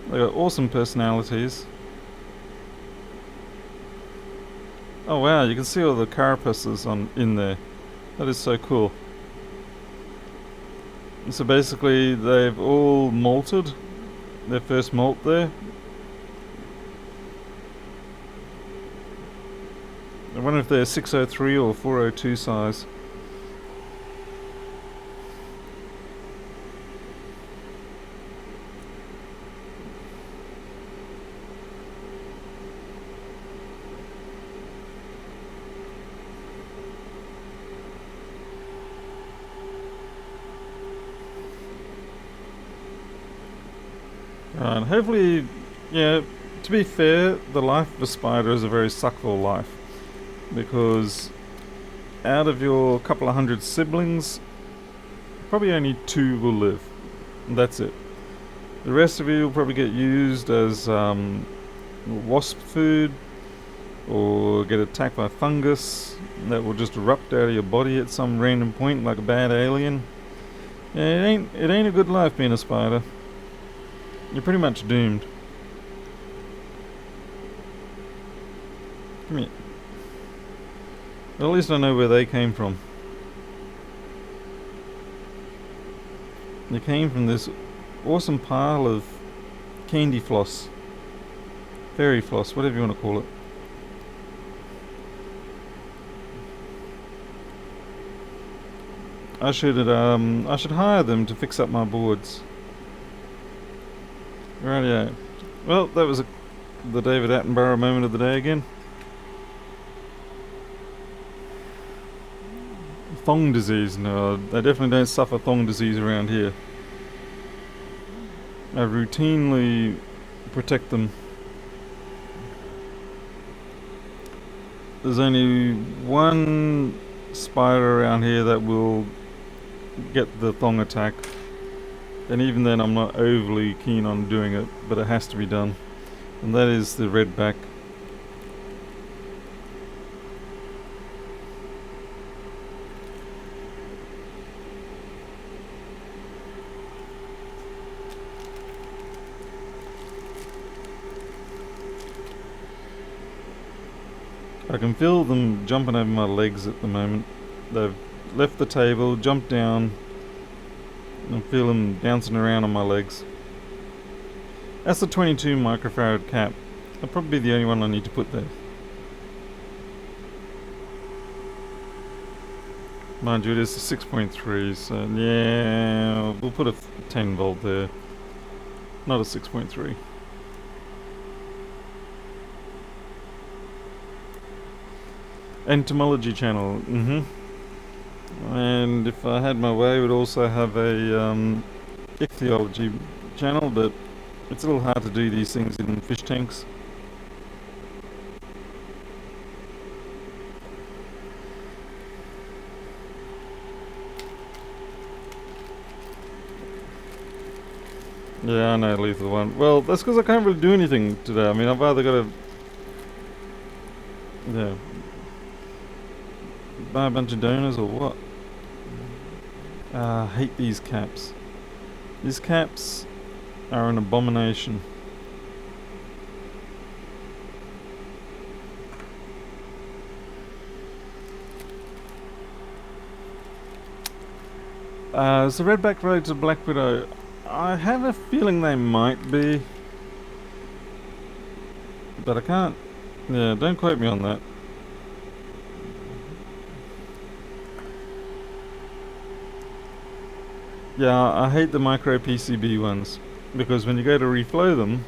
They got awesome personalities. Oh wow, you can see all the carapaces in there. That is so cool. And so basically they've all molted. Their first molt there. I wonder if they're 603 or 402 size. Right, hopefully, yeah, to be fair, the life of a spider is a very suckful life. Because out of your couple of hundred siblings, probably only 2 will live. And that's it. The rest of you will probably get used as wasp food, or get attacked by fungus that will just erupt out of your body at some random point like a bad alien. Yeah, it ain't a good life being a spider. You're pretty much doomed. Come here. Well, at least I know where they came from. They came from this awesome pile of candy floss. Fairy floss, whatever you want to call it. I should hire them to fix up my boards. Rightio. Well, that was the David Attenborough moment of the day again. Thong disease, no, they definitely don't suffer thong disease around here. I routinely protect them. There's only one spider around here that will get the thong attack. And even then I'm not overly keen on doing it, but it has to be done. And that is the redback. I can feel them jumping over my legs at the moment. They've left the table, jumped down, and I feel them bouncing around on my legs. That's the 22 microfarad cap. That'll probably be the only one I need to put there. Mind you, it is a 6.3, so yeah, we'll put a 10 volt there. Not a 6.3. Entomology channel, And if I had my way, I would also have a ichthyology channel, but it's a little hard to do these things in fish tanks. Yeah, I know, lethal one. Well, that's because I can't really do anything today. I mean, I've either got to, yeah, buy a bunch of donors or what. I hate these caps. These caps are an abomination. Is the redback related to Black Widow? I have a feeling they might be, but I can't. Yeah, don't quote me on that. Yeah, I hate the micro PCB ones because when you go to reflow them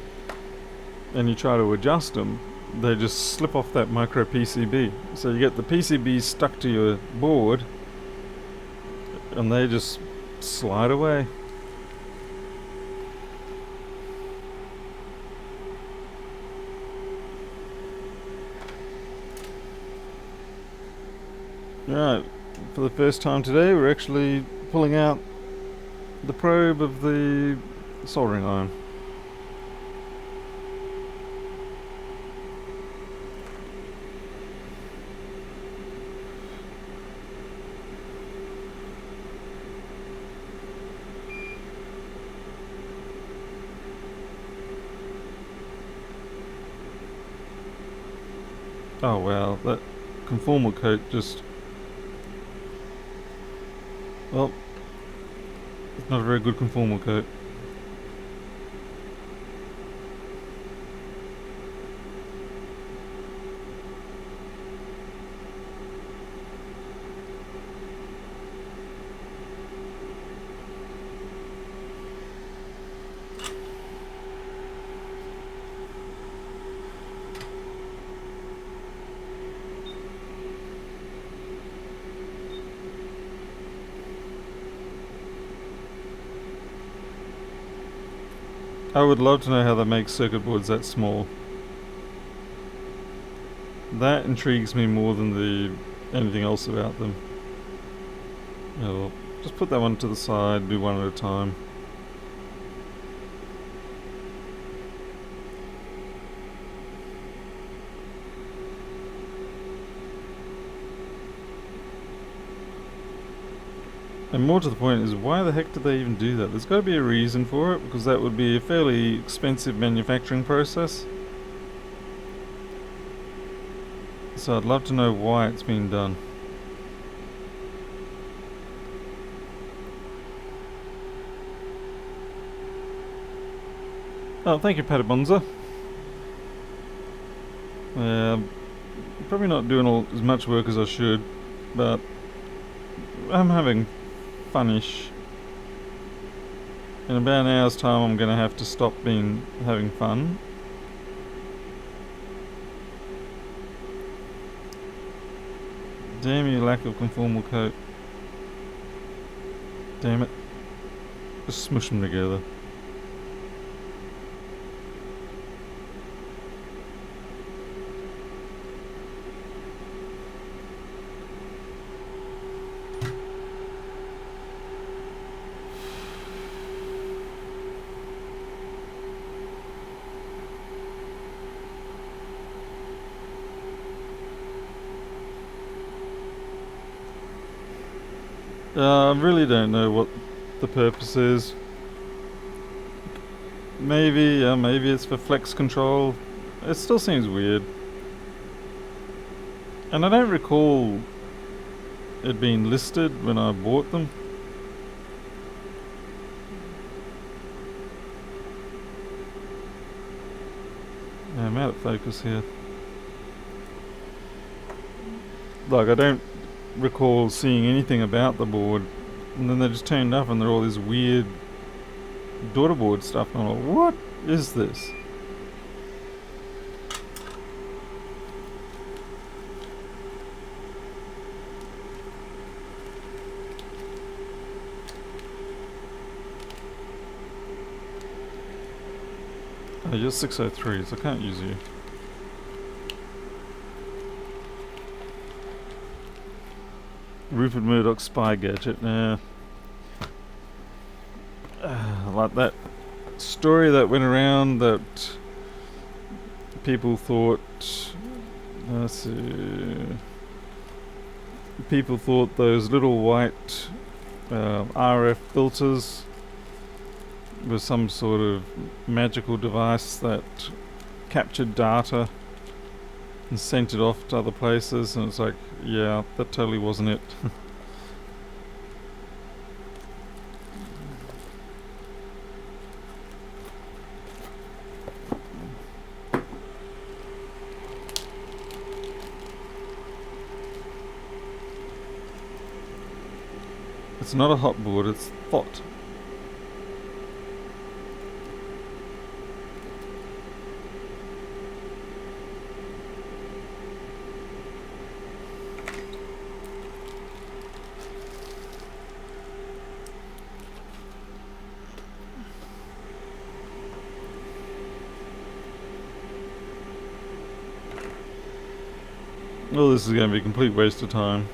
and you try to adjust them, they just slip off that micro PCB. So you get the PCB stuck to your board and they just slide away. Right, for the first time today we're actually pulling out the probe of the soldering iron. Oh wow, that conformal coat just... well, it's not a very good conformal coat. I would love to know how they make circuit boards that small. That intrigues me more than anything else about them. Yeah, well, just put that one to the side, do one at a time. And more to the point is, why the heck did they even do that? There's got to be a reason for it, because that would be a fairly expensive manufacturing process. So I'd love to know why it's being done. Oh, thank you, Patabonza. Probably not doing as much work as I should, but I'm having funish. In about an hour's time I'm going to have to stop having fun. Damn you, lack of conformal coat. Damn it. Just smush them together. I really don't know what the purpose is. Maybe it's for flex control. It still seems weird. And I don't recall it being listed when I bought them. Yeah, I'm out of focus here. Like, I don't recall seeing anything about the board, and then they just turned up and they're all this weird daughterboard stuff, and I'm like, what is this? Oh, you're 603, so I can't use you. Rupert Murdoch spy gadget, nah. Like that story that went around that people thought, let's see, people thought those little white RF filters was some sort of magical device that captured data and sent it off to other places, and it's like, yeah, that totally wasn't it. It's not a hot board, it's thought. Well, this is going to be a complete waste of time.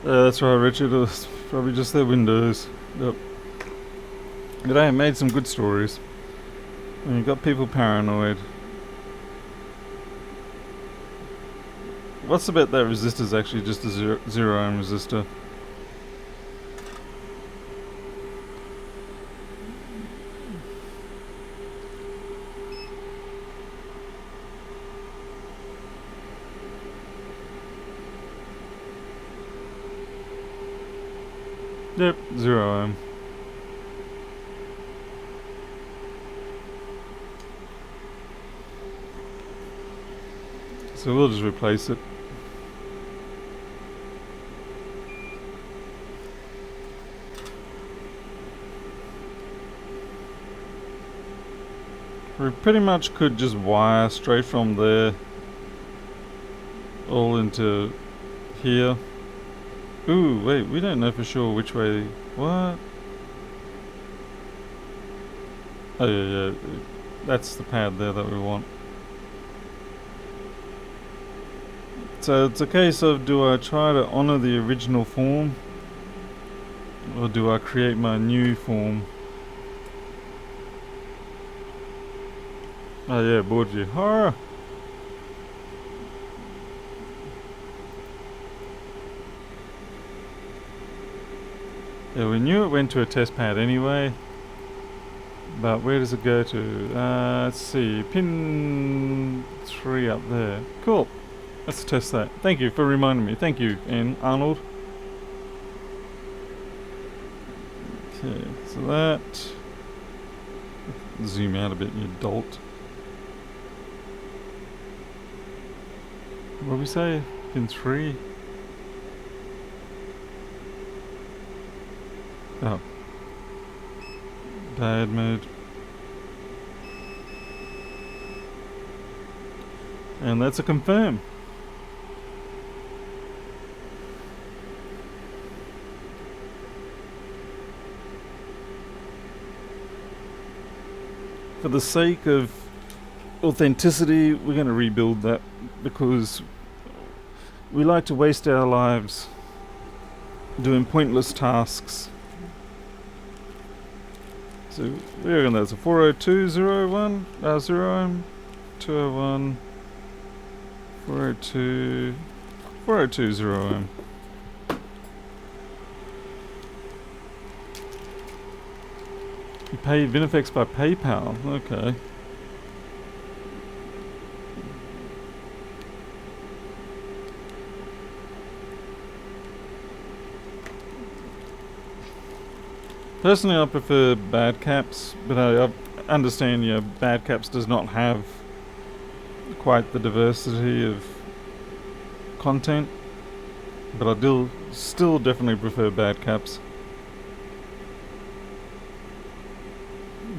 That's right, Richard. It's probably just their windows. Yep. But I made some good stories. And you got people paranoid. What's the bet that resistor's actually just a zero ohm resistor? Yep, 0 ohm. So we'll just replace it. We pretty much could just wire straight from there all into here. Ooh, wait, we don't know for sure which way. What? Oh yeah, that's the pad there that we want. So it's a case of, do I try to honor the original form, or do I create my new form? Oh yeah, Boardview. Horror! Yeah, we knew it went to a test pad anyway. But where does it go to? Let's see, pin 3 up there. Cool. Let's test that. Thank you for reminding me. Thank you, Arnold. Okay, so that. Zoom out a bit, you dolt. What did we say? Pin 3? Oh. Diode mode. And that's a confirm. For the sake of authenticity, we're going to rebuild that because we like to waste our lives doing pointless tasks. So we reckon that's a 40201, 0 ohm, 201, 402, 402 0 ohm. You pay Vinifex by PayPal, okay. Personally, I prefer bad caps, but I understand, bad caps does not have quite the diversity of content, but I do still definitely prefer bad caps.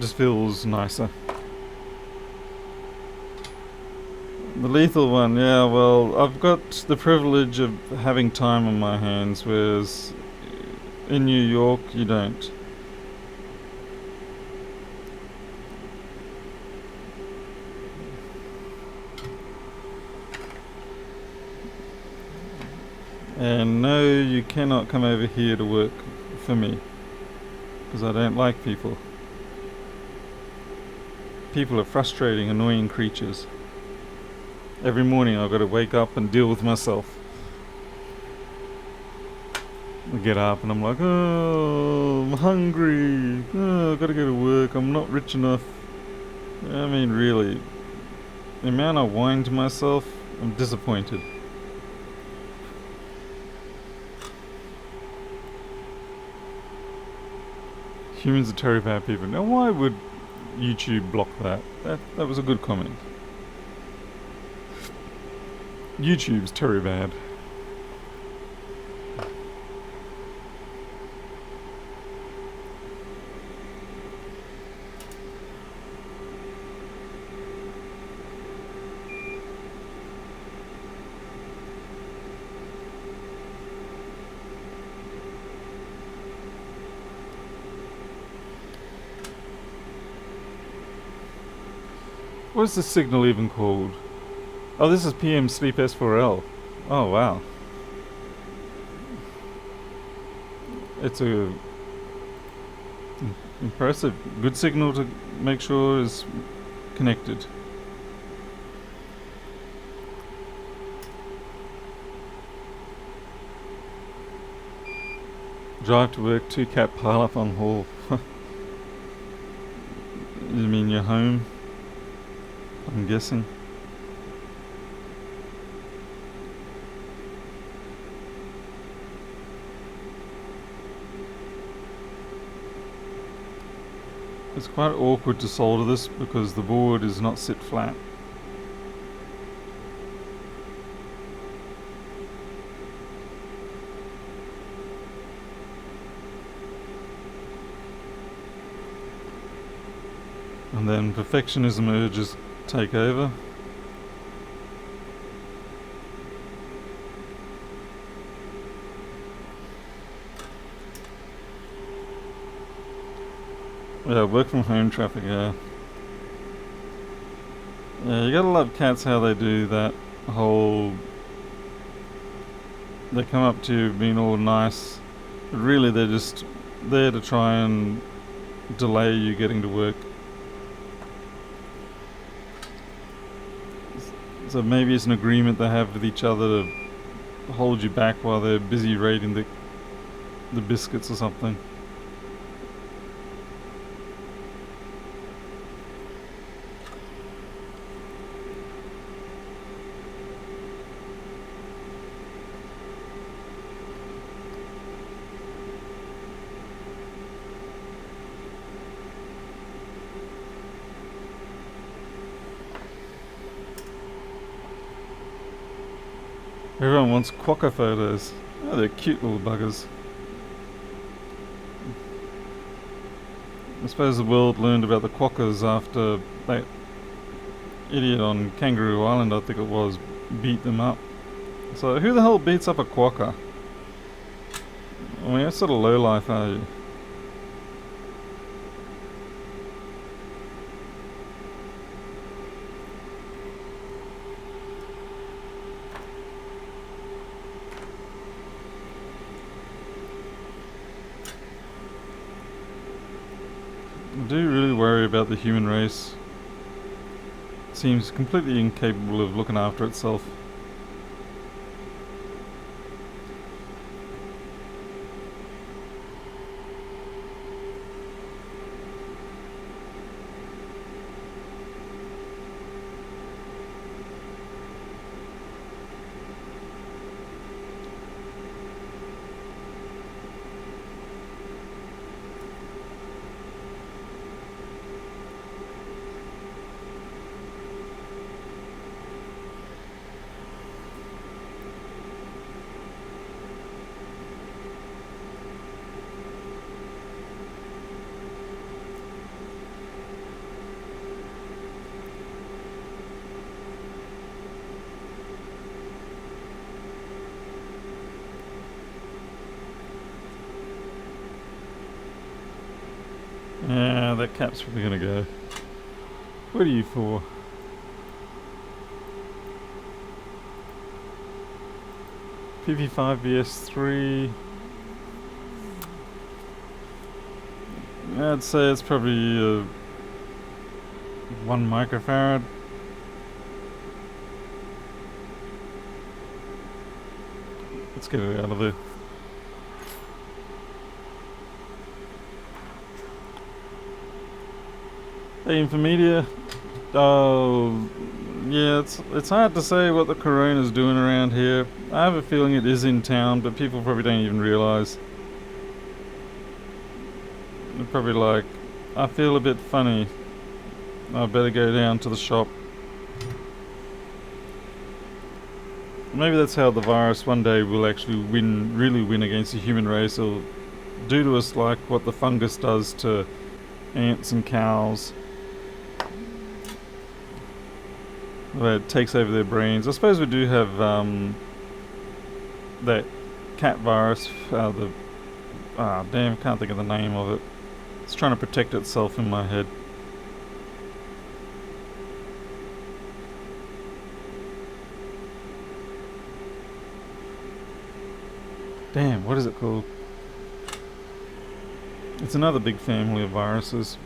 Just feels nicer. The lethal one, yeah, well, I've got the privilege of having time on my hands, whereas in New York, you don't. And no, you cannot come over here to work for me, because I don't like people. People are frustrating, annoying creatures. Every morning I've got to wake up and deal with myself. I get up and I'm like, oh, I'm hungry. Oh, I've got to go to work. I'm not rich enough. I mean, really, the amount I whine to myself, I'm disappointed. Humans are terrible bad people. Now, why would YouTube block that? That was a good comment. YouTube's terrible bad. What is this signal even called? Oh, this is PM Sleep S4L. Oh, wow. It's a impressive, good signal to make sure is connected. Drive to work, 2-cat pile up on hall. You mean your home? I'm guessing. It's quite awkward to solder this because the board is not sit flat. And then perfectionism urges take over. Yeah, work from home traffic, yeah. Yeah, you gotta love cats how they do that whole... They come up to you being all nice, but really they're just there to try and delay you getting to work. So maybe it's an agreement they have with each other to hold you back while they're busy raiding the biscuits or something. Everyone wants quokka photos. Oh, they're cute little buggers. I suppose the world learned about the quokkas after that idiot on Kangaroo Island, I think it was, beat them up. So who the hell beats up a quokka? I mean, what sort of lowlife are you? I do really worry about the human race. It seems completely incapable of looking after itself. that cap's probably gonna go. What are you for? PP5VS3. I'd say it's probably 1 microfarad. Let's get it out of there. Hey, Infomedia. Oh, yeah, it's hard to say what the corona's doing around here. I have a feeling it is in town, but people probably don't even realise. They're probably like, I feel a bit funny. I better go down to the shop. Maybe that's how the virus one day will actually really win against the human race. It'll do to us like what the fungus does to ants and cows. Where it takes over their brains. I suppose we do have that cat virus. Damn, can't think of the name of it. It's trying to protect itself in my head. Damn, what is it called? It's another big family of viruses.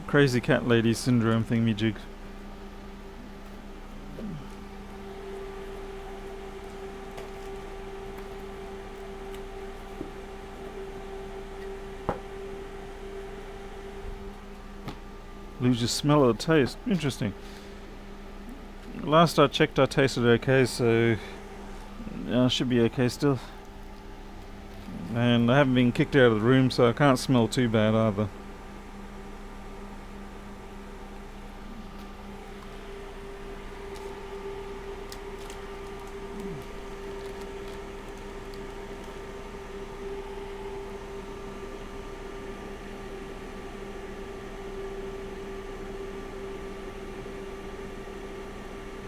Crazy cat lady syndrome thingy-jig. Lose your smell or taste. Interesting. Last I checked I tasted okay, so I should be okay still. And I haven't been kicked out of the room, so I can't smell too bad either.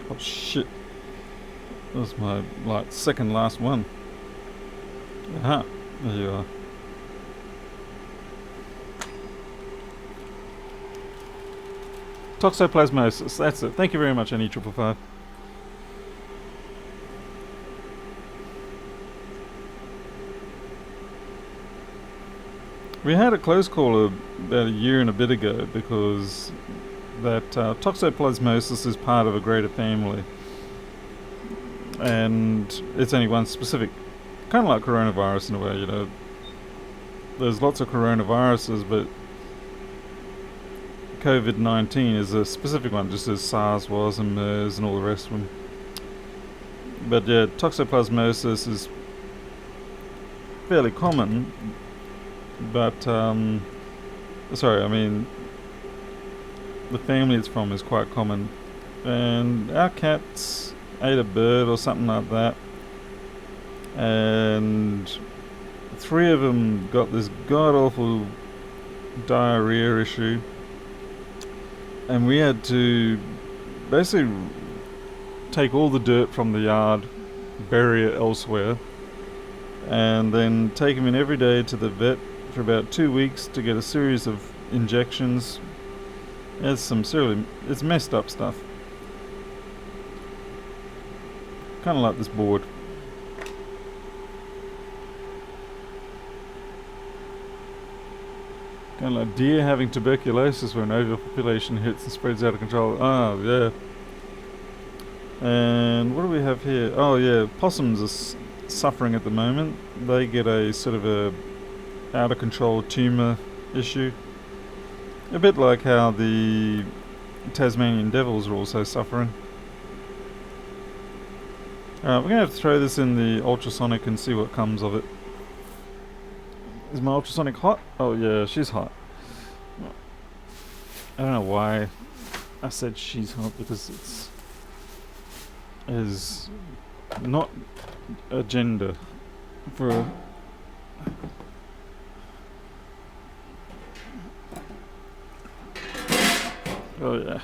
Oh shit. That was my, second last one. Aha, there you are. Toxoplasmosis, that's it. Thank you very much, NE555. We had a close call about a year and a bit ago because that toxoplasmosis is part of a greater family, and it's only one specific, kind of like coronavirus in a way, you know. There's lots of coronaviruses, but COVID-19 is a specific one, just as SARS was and MERS and all the rest of them. But yeah, toxoplasmosis is fairly common, but the family it's from is quite common, and our cats ate a bird or something like that, and 3 of them got this god-awful diarrhea issue, and we had to basically take all the dirt from the yard, bury it elsewhere, and then take them in every day to the vet for about 2 weeks to get a series of injections. It's messed up stuff. Kind of like this board. Kind of like deer having tuberculosis when overpopulation hits and spreads out of control. Oh, yeah. And what do we have here? Oh, yeah, possums are suffering at the moment. They get a sort of a out of control tumour issue. A bit like how the Tasmanian devils are also suffering. Alright, we're going to have to throw this in the ultrasonic and see what comes of it. Is my ultrasonic hot? Oh yeah, she's hot. I don't know why I said she's hot, because it is not a gender for a oh yeah.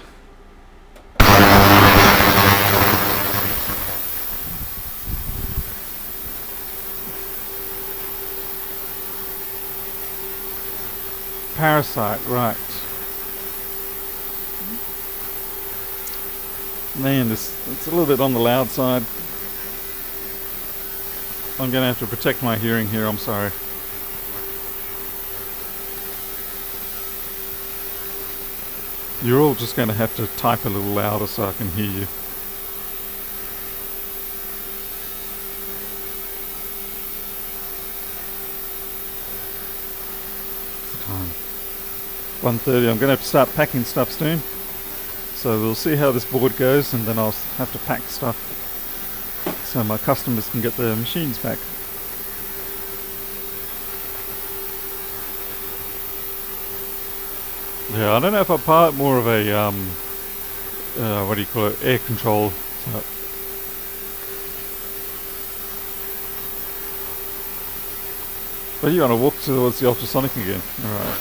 parasite, right. Man, it's a little bit on the loud side. I'm gonna have to protect my hearing here, I'm sorry. You're all just gonna have to type a little louder so I can hear you. Time 1:30. I'm gonna have to start packing stuff soon. So we'll see how this board goes, and then I'll have to pack stuff so my customers can get their machines back. Yeah, I don't know if I pilot more of a what do you call it, air control. So but you want to walk towards the ultrasonic again. Alright.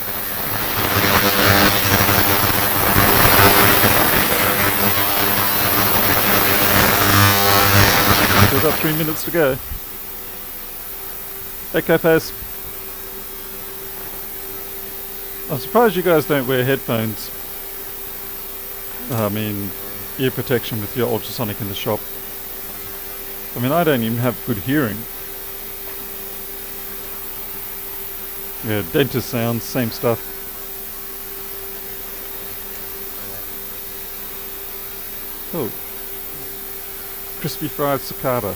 Still got 3 minutes to go. Okay, Faz. I'm surprised you guys don't wear headphones. I mean, ear protection with your ultrasonic in the shop. I mean, I don't even have good hearing. Yeah, dentist sounds, same stuff. Oh. Crispy fried cicada.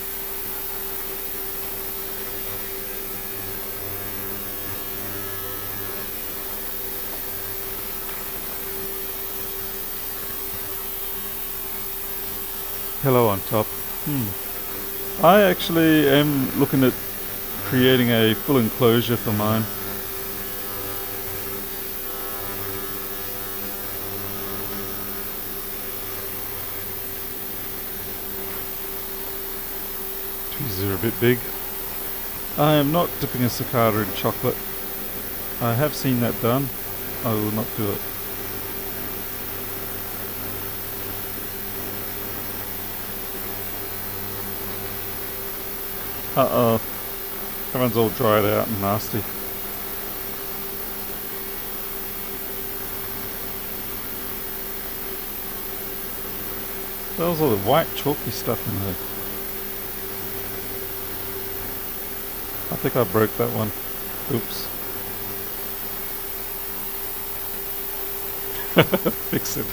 Hello on top. I actually am looking at creating a full enclosure for mine. These are a bit big. I am not dipping a cicada in chocolate. I have seen that done. I will not do it. Uh-oh. That one's all dried out and nasty. There's all the white chalky stuff in there. I think I broke that one. Oops. Fix it.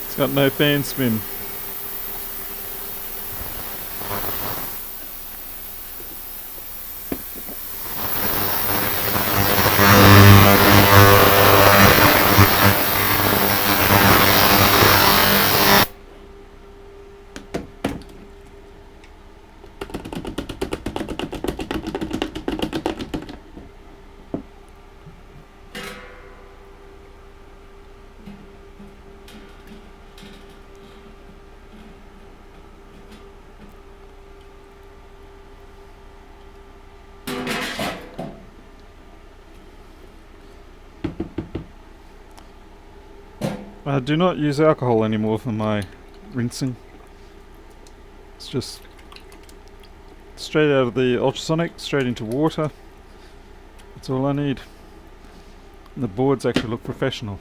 It's got no fan spin. I do not use alcohol anymore for my rinsing. It's just straight out of the ultrasonic, straight into water. That's all I need. And the boards actually look professional.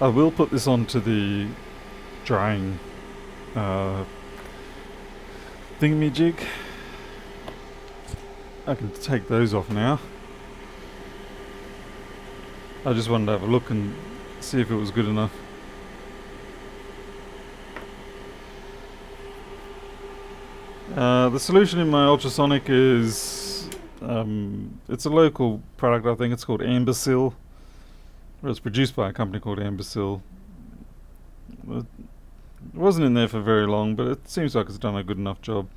I will put this onto the drying thingamajig. I can take those off now. I just wanted to have a look and see if it was good enough. The solution in my ultrasonic is it's a local product. I think it's called Ambersil. It was produced by a company called Ambersil. It wasn't in there for very long, but it seems like it's done a good enough job.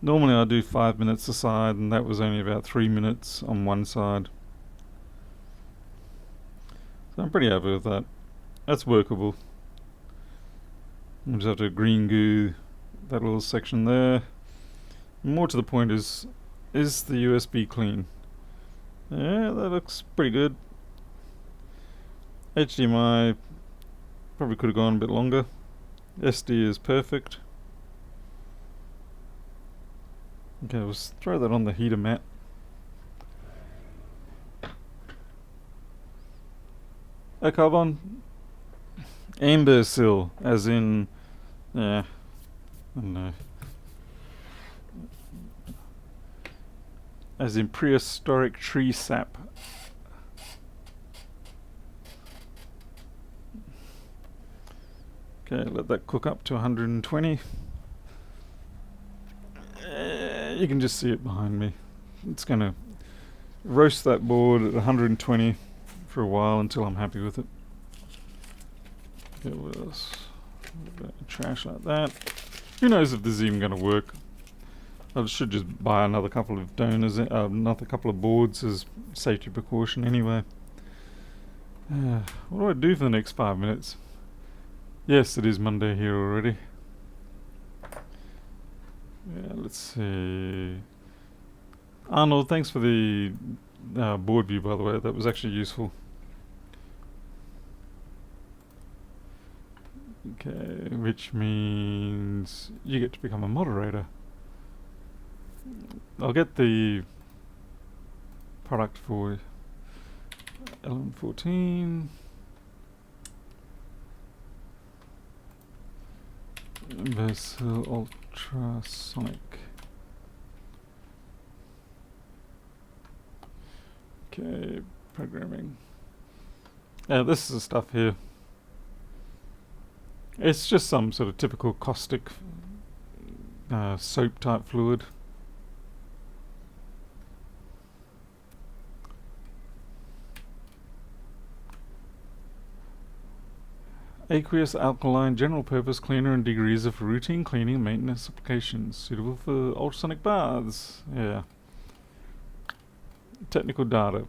Normally I do 5 minutes a side, and that was only about 3 minutes on one side. So I'm pretty happy with that. That's workable. I just have to green goo that little section there. More to the point is the USB clean? Yeah, that looks pretty good. HDMI probably could have gone a bit longer. SD is perfect. Okay, let's throw that on the heater mat. A carbon imbecile, as in, yeah, I don't know, as in prehistoric tree sap. Okay, let that cook up to 120. You can just see it behind me. It's gonna roast that board at 120 for a while until I'm happy with it. Okay, what else? A bit of trash like that. Who knows if this is even going to work? I should just buy another couple of donors, another couple of boards as safety precaution anyway. What do I do for the next 5 minutes? Yes, it is Monday here already. Yeah, let's see. Arnold, thanks for the board view, by the way. That was actually useful. Okay, which means you get to become a moderator. I'll get the product for element 14. Versal ultrasonic. Okay, programming. This is the stuff here. It's just some sort of typical caustic soap type fluid. Aqueous alkaline general purpose cleaner and degreaser for routine cleaning and maintenance applications. Suitable for ultrasonic baths. Yeah. Technical data.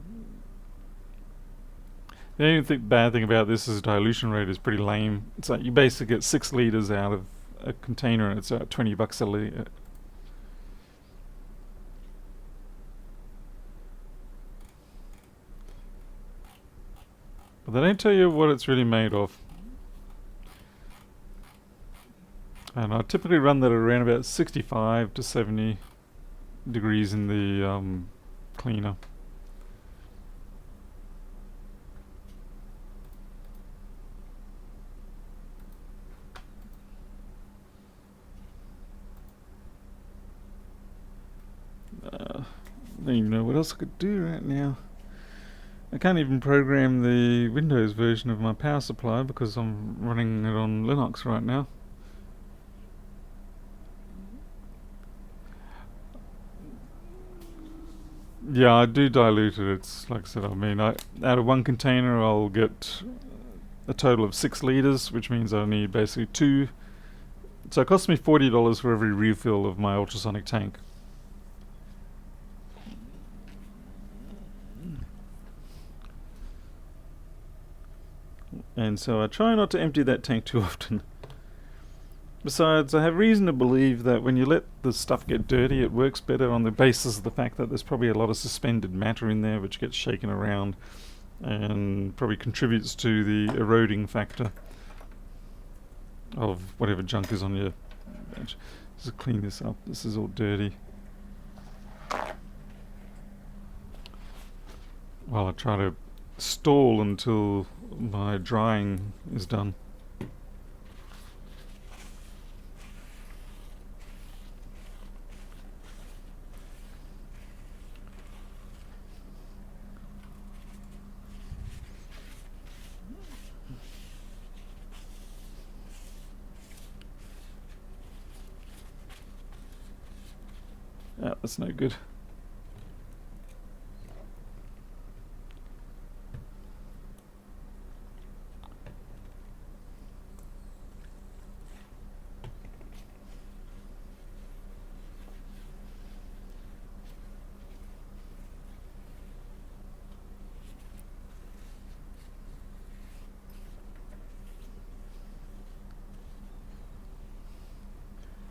The only bad thing about this is dilution rate is pretty lame. It's like you basically get 6 liters out of a container and it's about $20 a litre. But they don't tell you what it's really made of. And I typically run that at around about 65 to 70 degrees in the cleaner. I don't even know what else I could do right now. I can't even program the Windows version of my power supply because I'm running it on Linux right now. Yeah, I do dilute it. It's like I said, I mean, out of one container I'll get a total of 6 liters, which means I need basically 2. So it costs me $40 for every refill of my ultrasonic tank. And so I try not to empty that tank too often. Besides, I have reason to believe that when you let the stuff get dirty, it works better on the basis of the fact that there's probably a lot of suspended matter in there which gets shaken around and probably contributes to the eroding factor of whatever junk is on your bench. Just clean this up. This is all dirty. While I try to stall until my drying is done. That's no good.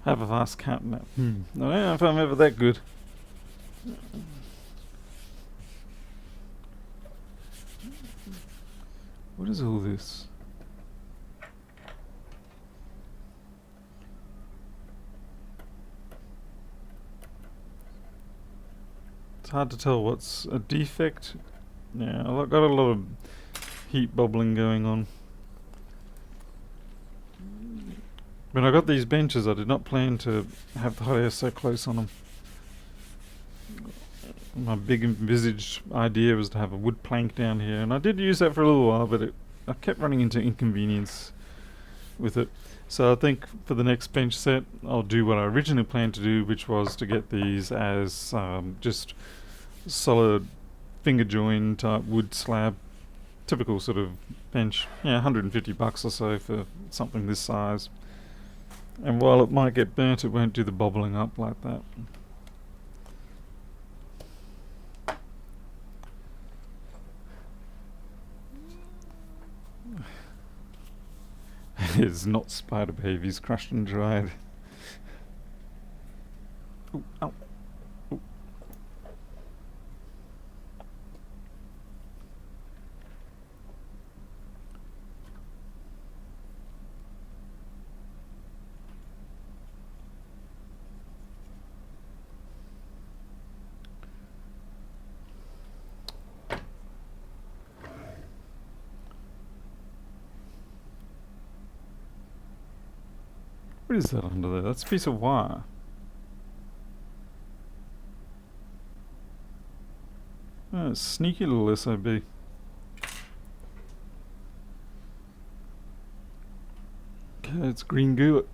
Have a fast cat nap. I don't know if I'm ever that good. What is all this? It's hard to tell what's a defect. Yeah, I've got a lot of heat bubbling going on. When I got these benches, I did not plan to have the hot air so close on them. My big envisaged idea was to have a wood plank down here, and I did use that for a little while, but I kept running into inconvenience with it. So I think for the next bench set, I'll do what I originally planned to do, which was to get these as just solid finger join type wood slab, typical sort of bench. Yeah, $150 or so for something this size. And while it might get burnt, it won't do the bobbling up like that. It's not spider babies, crushed and dried. Ooh, ow. Ooh. What is that under there? That's a piece of wire. Oh, sneaky little SOB. Okay, it's green goo.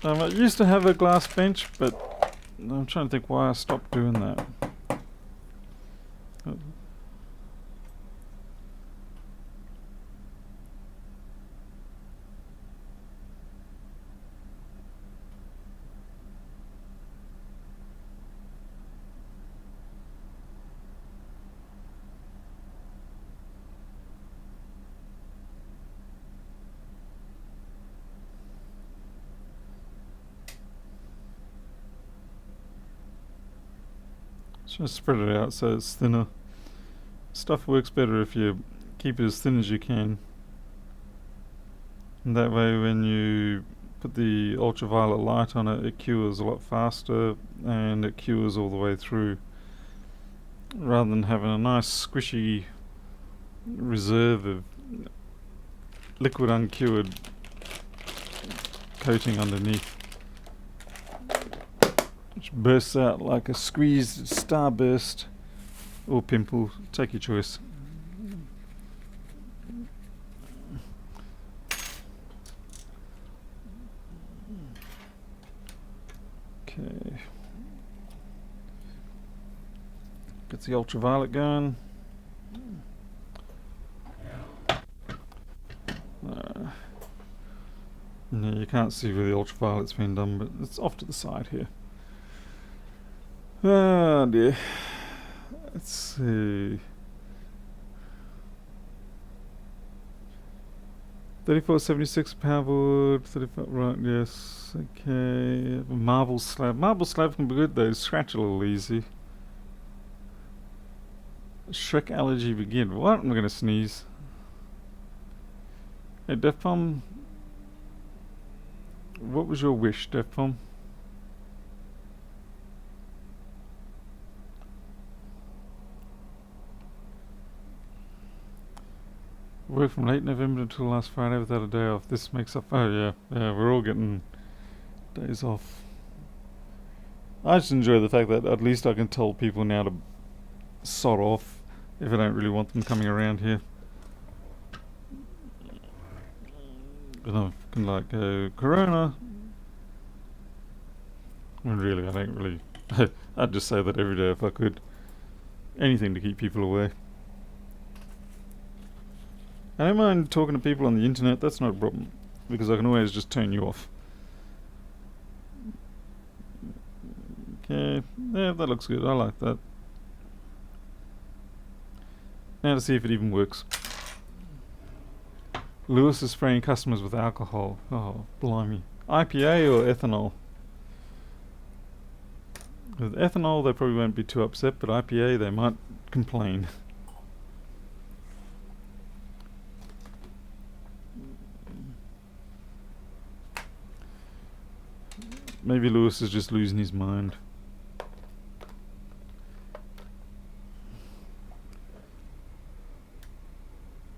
I used to have a glass bench, but I'm trying to think why I stopped doing that. Just spread it out so it's thinner. Stuff works better if you keep it as thin as you can. And that way when you put the ultraviolet light on it, it cures a lot faster and it cures all the way through. Rather than having a nice squishy reserve of liquid uncured coating underneath, which bursts out like a squeezed starburst or pimple. Take your choice. Okay. Get the ultraviolet going. No, you can't see where the ultraviolet's been done, but it's off to the side here. Oh dear. Let's see. 3476 powerboard, 35, right, yes, okay. Marble slab. Marble slab can be good though, scratch a little easy. Shrek allergy begin. What? I'm gonna sneeze. Hey, Def Pom. What was your wish, Def Pom? Work from late November until last Friday without a day off. This makes up. Oh yeah, we're all getting days off. I just enjoy the fact that at least I can tell people now to sod off if I don't really want them coming around here. And I can like go Corona. When really I don't really. I'd just say that every day if I could. Anything to keep people away. I don't mind talking to people on the internet, that's not a problem, because I can always just turn you off. Okay, yeah, that looks good, I like that. Now to see if it even works. Lewis is spraying customers with alcohol. Oh, blimey. IPA or ethanol? With ethanol, they probably won't be too upset, but IPA, they might complain. Maybe Lewis is just losing his mind.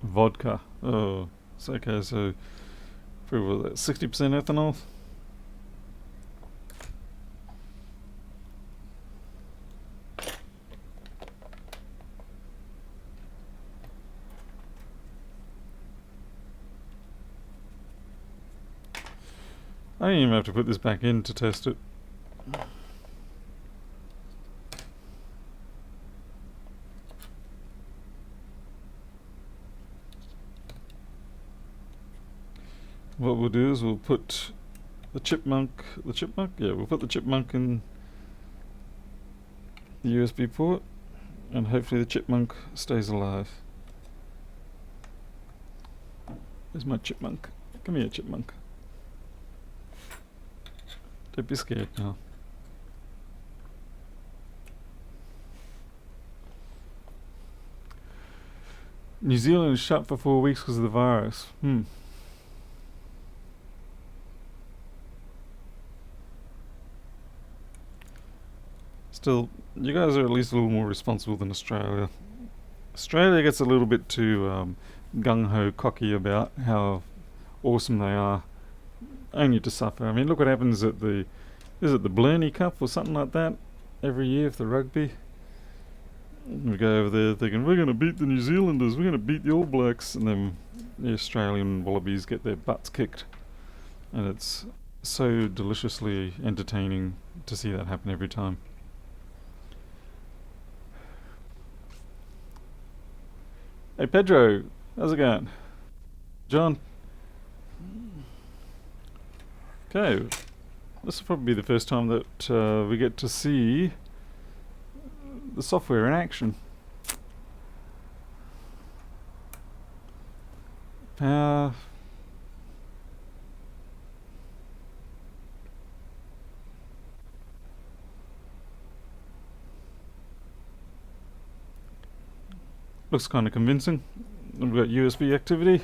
Vodka. Oh, it's okay, so for 60% ethanol? I don't even have to put this back in to test it. What we'll do is we'll put the chipmunk, yeah, we'll put the chipmunk in the USB port, and hopefully the chipmunk stays alive. Where's my chipmunk? Come here, chipmunk. Don't be scared now. New Zealand is shut for 4 weeks because of the virus. Still, you guys are at least a little more responsible than Australia. Australia gets a little bit too gung-ho cocky about how awesome they are, only to suffer. I mean, look what happens at the, is it the Blarney Cup or something like that every year for the rugby? We go over there thinking, we're going to beat the New Zealanders, we're going to beat the All Blacks, and then the Australian Wallabies get their butts kicked. And it's so deliciously entertaining to see that happen every time. Hey Pedro, how's it going? John? Okay, this will probably be the first time that we get to see the software in action. Power. Looks kind of convincing. We've got USB activity.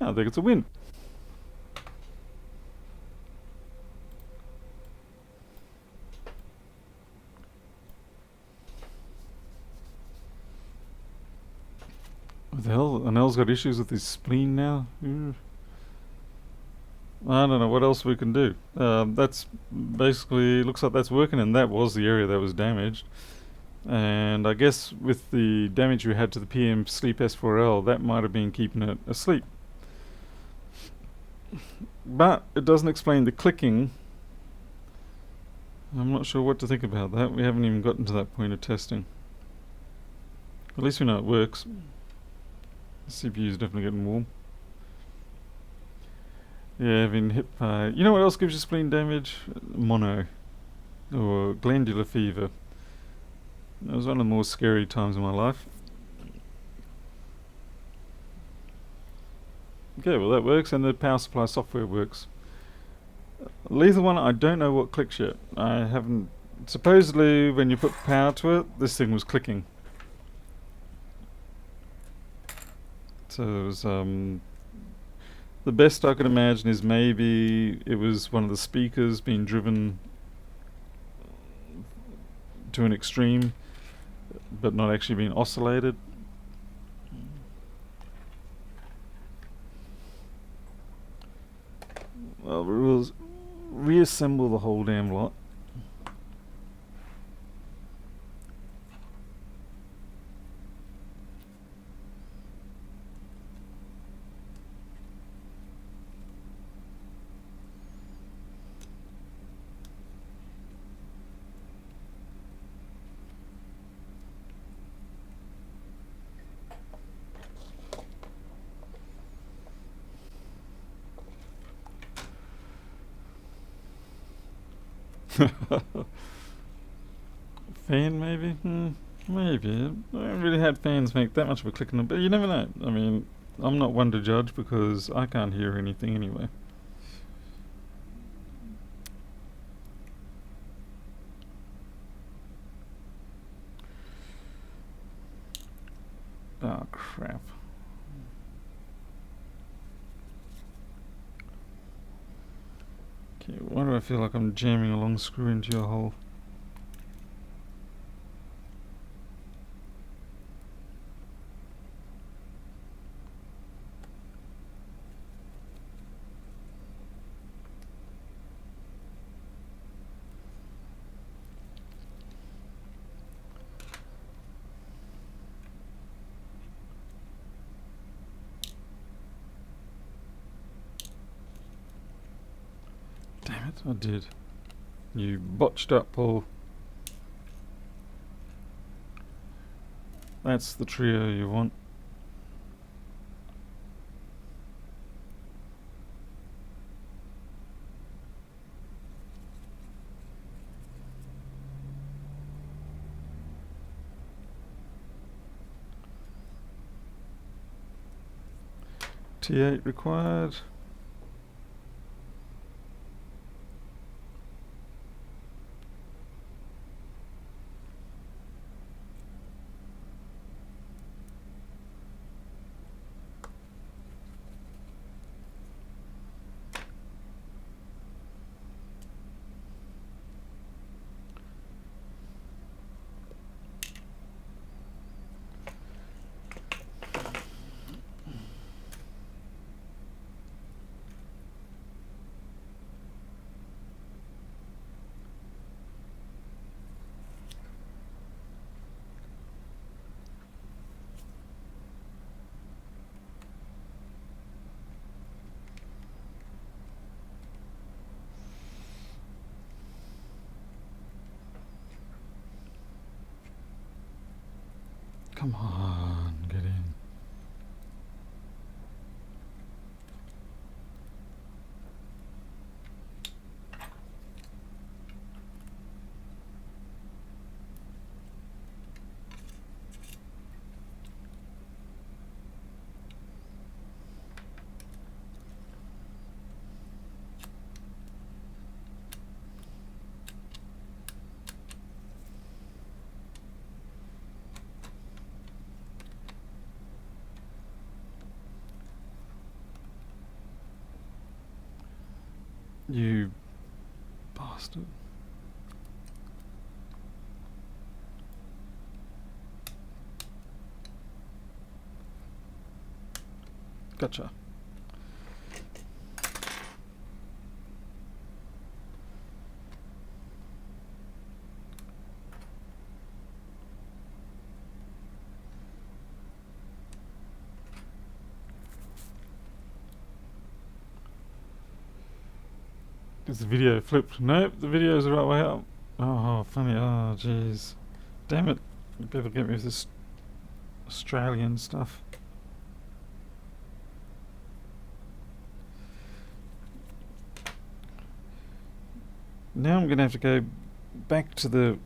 I think it's a win. What the hell? Anel's got issues with his spleen now? I don't know what else we can do. That's basically, looks like that's working, and that was the area that was damaged. And I guess with the damage we had to the PM Sleep S4L, that might have been keeping it asleep. But it doesn't explain the clicking. I'm not sure what to think about that. We haven't even gotten to that point of testing. At least we know it works. The CPU is definitely getting warm. Yeah, I've been hit by... You know what else gives you spleen damage? Mono. Or glandular fever. It was one of the more scary times in my life. Okay, well that works, and the power supply software works. Lethal one, I don't know what clicks yet. I haven't... Supposedly, when you put power to it, this thing was clicking. So it was, the best I could imagine is maybe it was one of the speakers being driven to an extreme, but not actually being oscillated. Well, we'll reassemble the whole damn lot. Fan maybe? Maybe. I haven't really had fans make that much of a click on them, but you never know. I mean, I'm not one to judge because I can't hear anything anyway. Oh, crap. Okay, why do I feel like I'm jamming a long screw into your hole? Damn it, I did. You botched up, Paul. That's the trio you want. T8 required. Come on, get in. You bastard. Gotcha. Is the video flipped? Nope, the video's the right way up. Oh, funny. Oh, jeez. Damn it. People get me with this Australian stuff. Now I'm going to have to go back to the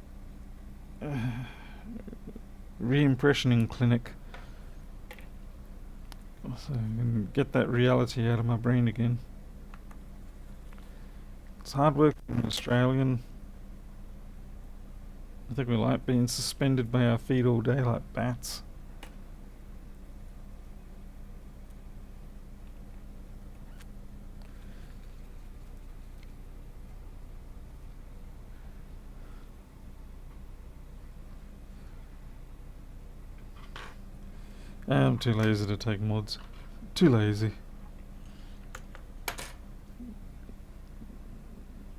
re-impressioning clinic so I can get that reality out of my brain again. It's hard work being an Australian. I think we like being suspended by our feet all day like bats. I'm too lazy to take mods. Too lazy.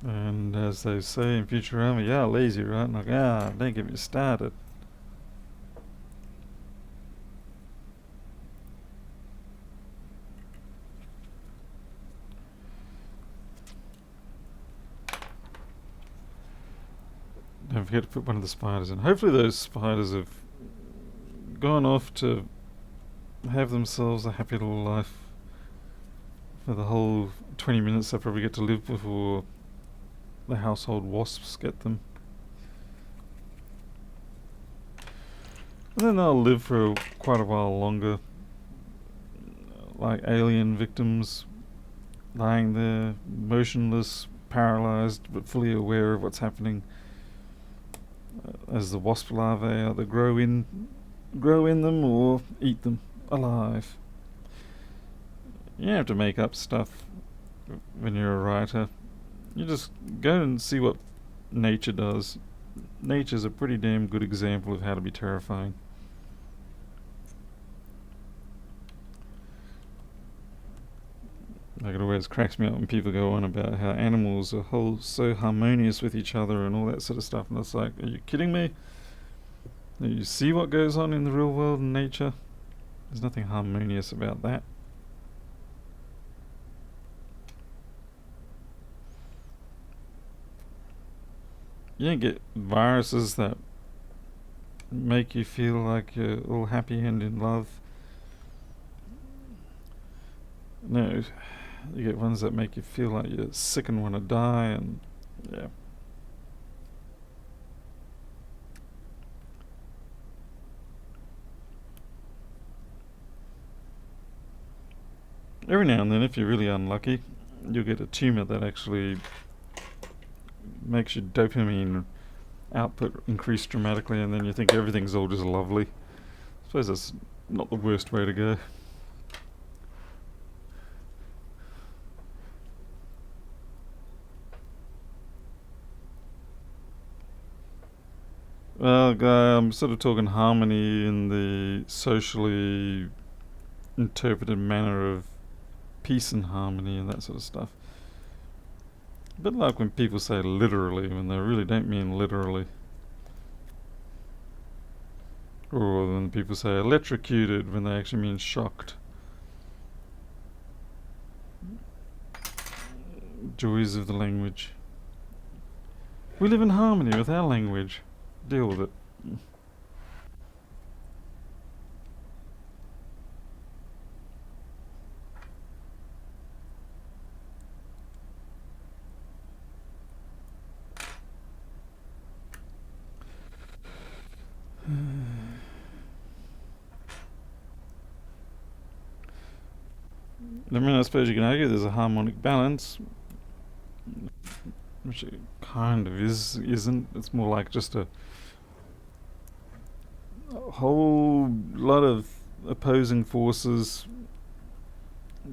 And as they say in Futurama, yeah, lazy, right? And like, don't get me started. Don't forget to put one of the spiders in. Hopefully those spiders have gone off to have themselves a happy little life for the whole 20 minutes they probably get to live before the household wasps get them. And then they'll live for quite a while longer, like alien victims, lying there, motionless, paralyzed, but fully aware of what's happening as the wasp larvae either grow in grow in them or eat them alive. You don't have to make up stuff when you're a writer. You just go and see what nature does. Nature's a pretty damn good example of how to be terrifying. Like, it always cracks me up when people go on about how animals are so harmonious with each other and all that sort of stuff, and it's like, are you kidding me? You see what goes on in the real world in nature? There's nothing harmonious about that. You don't get viruses that make you feel like you're all happy and in love. No, you get ones that make you feel like you're sick and want to die, and yeah. Every now and then, if you're really unlucky, you'll get a tumour that actually makes your dopamine output increase dramatically, and then you think everything's all just lovely. I suppose that's not the worst way to go. Well, I'm sort of talking harmony in the socially interpreted manner of peace and harmony and that sort of stuff. A bit like when people say literally when they really don't mean literally. Or when people say electrocuted when they actually mean shocked. Joys of the language. We live in harmony with our language. Deal with it. I mean, I suppose you can argue there's a harmonic balance, which it kind of isn't. It's more like just a whole lot of opposing forces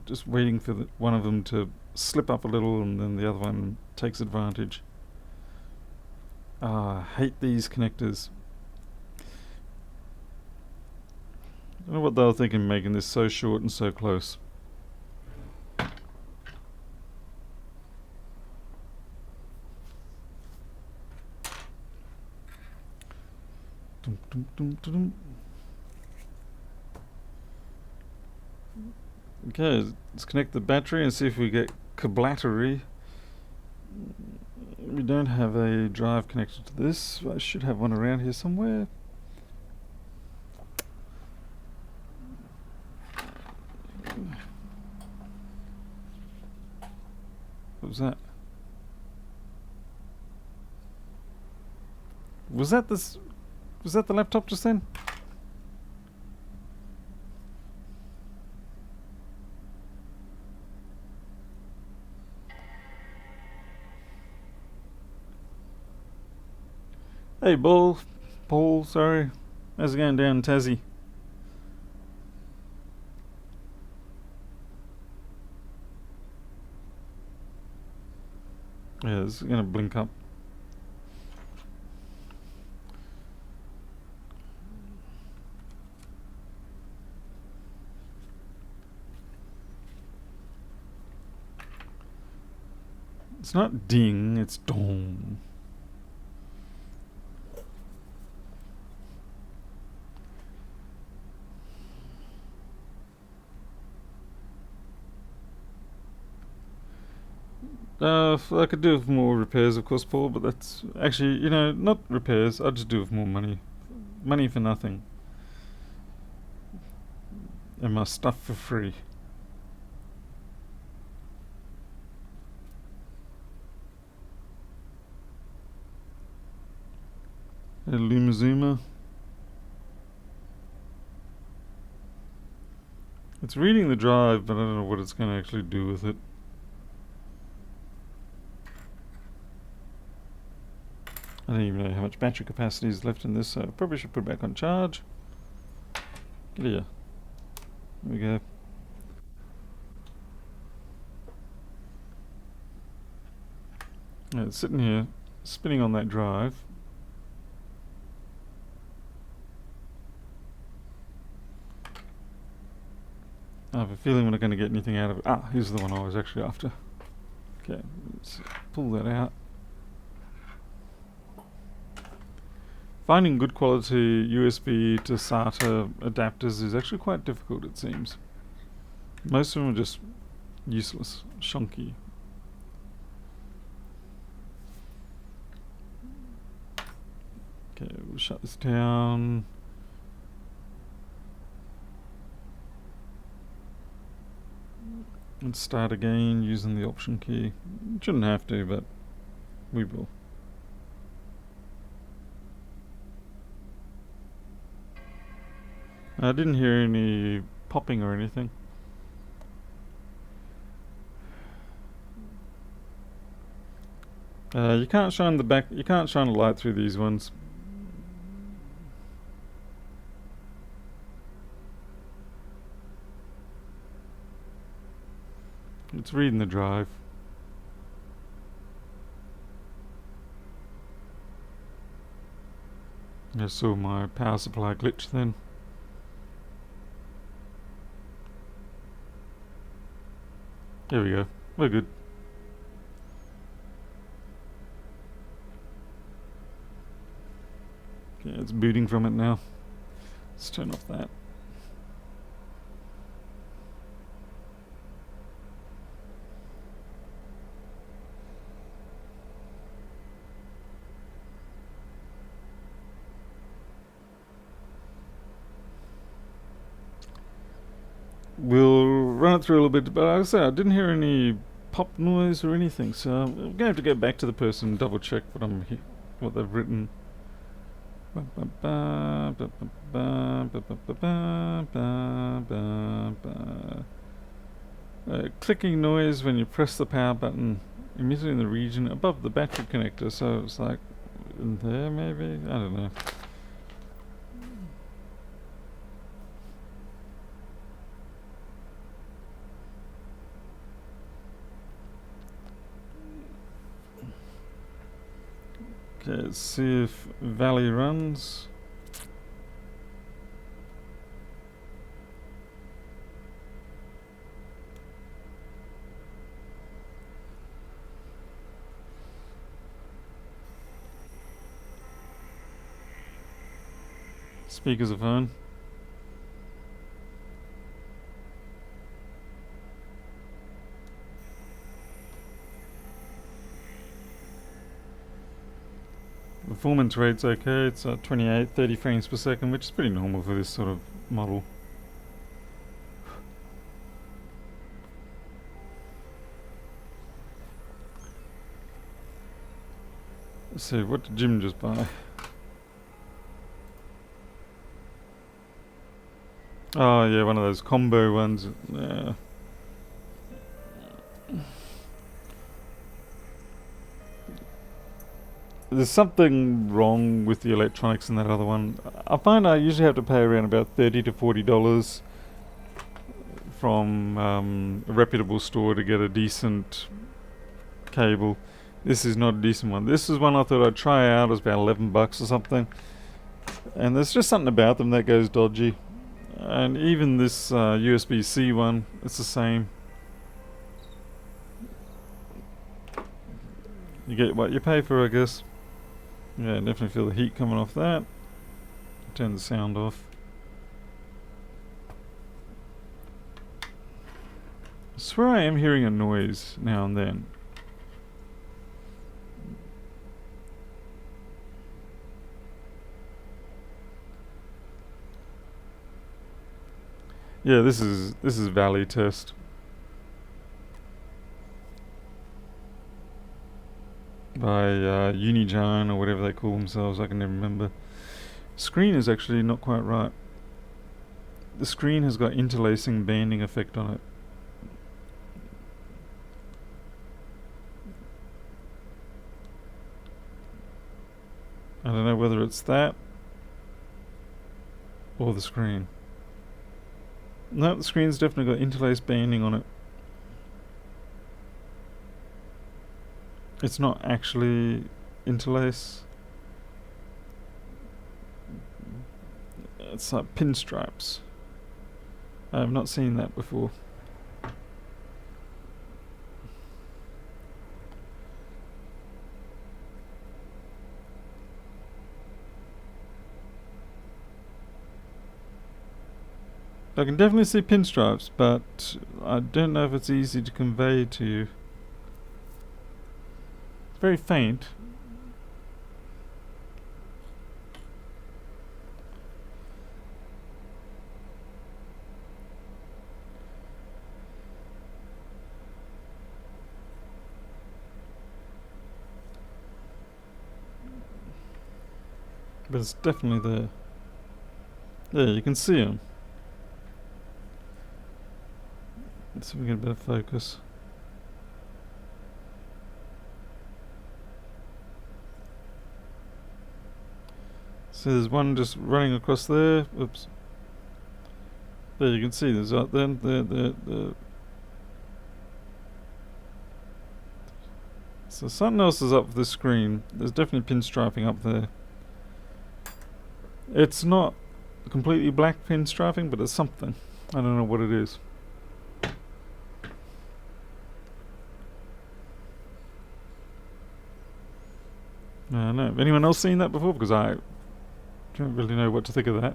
just waiting for one of them to slip up a little, and then the other one takes advantage. I hate these connectors. I don't know what they were thinking making this so short and so close. Dum, dum, dum, dum. Okay, let's connect the battery and see if we get kablattery. We don't have a drive connected to this. I should have one around here somewhere. What was that? Was that the laptop just then? Hey, Paul, sorry. How's it going down in Tassie? Yeah, it's gonna blink up. It's not ding, it's dong. I could do with more repairs, of course, Paul, but that's actually, not repairs. I'd just do with more money. Money for nothing. And my stuff for free. Hey, Lumazuma. It's reading the drive, but I don't know what it's going to actually do with it. I don't even know how much battery capacity is left in this, so I probably should put it back on charge. Get here. There we go. Yeah, it's sitting here, spinning on that drive. I have a feeling we're not going to get anything out of it. Ah, here's the one I was actually after. Okay, let's pull that out. Finding good quality USB to SATA adapters is actually quite difficult, it seems. Most of them are just useless, shonky. Okay, we'll shut this down. And start again using the Option key. Shouldn't have to, but we will. I didn't hear any popping or anything. You can't shine the back. You can't shine a light through these ones. It's reading the drive. I saw my power supply glitch then. There we go. We're good. Okay, it's booting from it now. Let's turn off that. We'll run it through a little bit, but like I said, I didn't hear any pop noise or anything, so I'm going to have to go back to the person and double check what they've written. Clicking noise when you press the power button, emitted in the region above the battery connector, so it's like in there maybe? I don't know. Okay, let's see if Valley runs. Speakers are fine. Performance rate's okay, it's at 28, 30 frames per second, which is pretty normal for this sort of model. Let's see, what did Jim just buy? Oh yeah, one of those combo ones. Yeah. There's something wrong with the electronics in that other one. I find I usually have to pay around about $30 to $40 from a reputable store to get a decent cable. This is not a decent one. This is one I thought I'd try out. It was about $11 or something. And there's just something about them that goes dodgy. And even this USB-C one, it's the same. You get what you pay for, I guess. Yeah, definitely feel the heat coming off that. Turn the sound off. I swear I am hearing a noise now and then. Yeah, this is Valley test. By Unigine or whatever they call themselves, I can never remember. Screen is actually not quite right. The screen has got interlacing banding effect on it. I don't know whether it's that or the screen. No, the screen's definitely got interlace banding on it. It's not actually interlace. It's like pinstripes. I have not seen that before. I can definitely see pinstripes, but I don't know if it's easy to convey to you. It's very faint. But it's definitely there. There, you can see them. Let's see if we get a bit of focus. So there's one just running across there. Oops. There you can see there's there. So something else is up the screen. There's definitely pinstriping up there. It's not completely black pinstriping, but it's something. I don't know what it is. I don't know. Have anyone else seen that before? Because I don't really know what to think of that.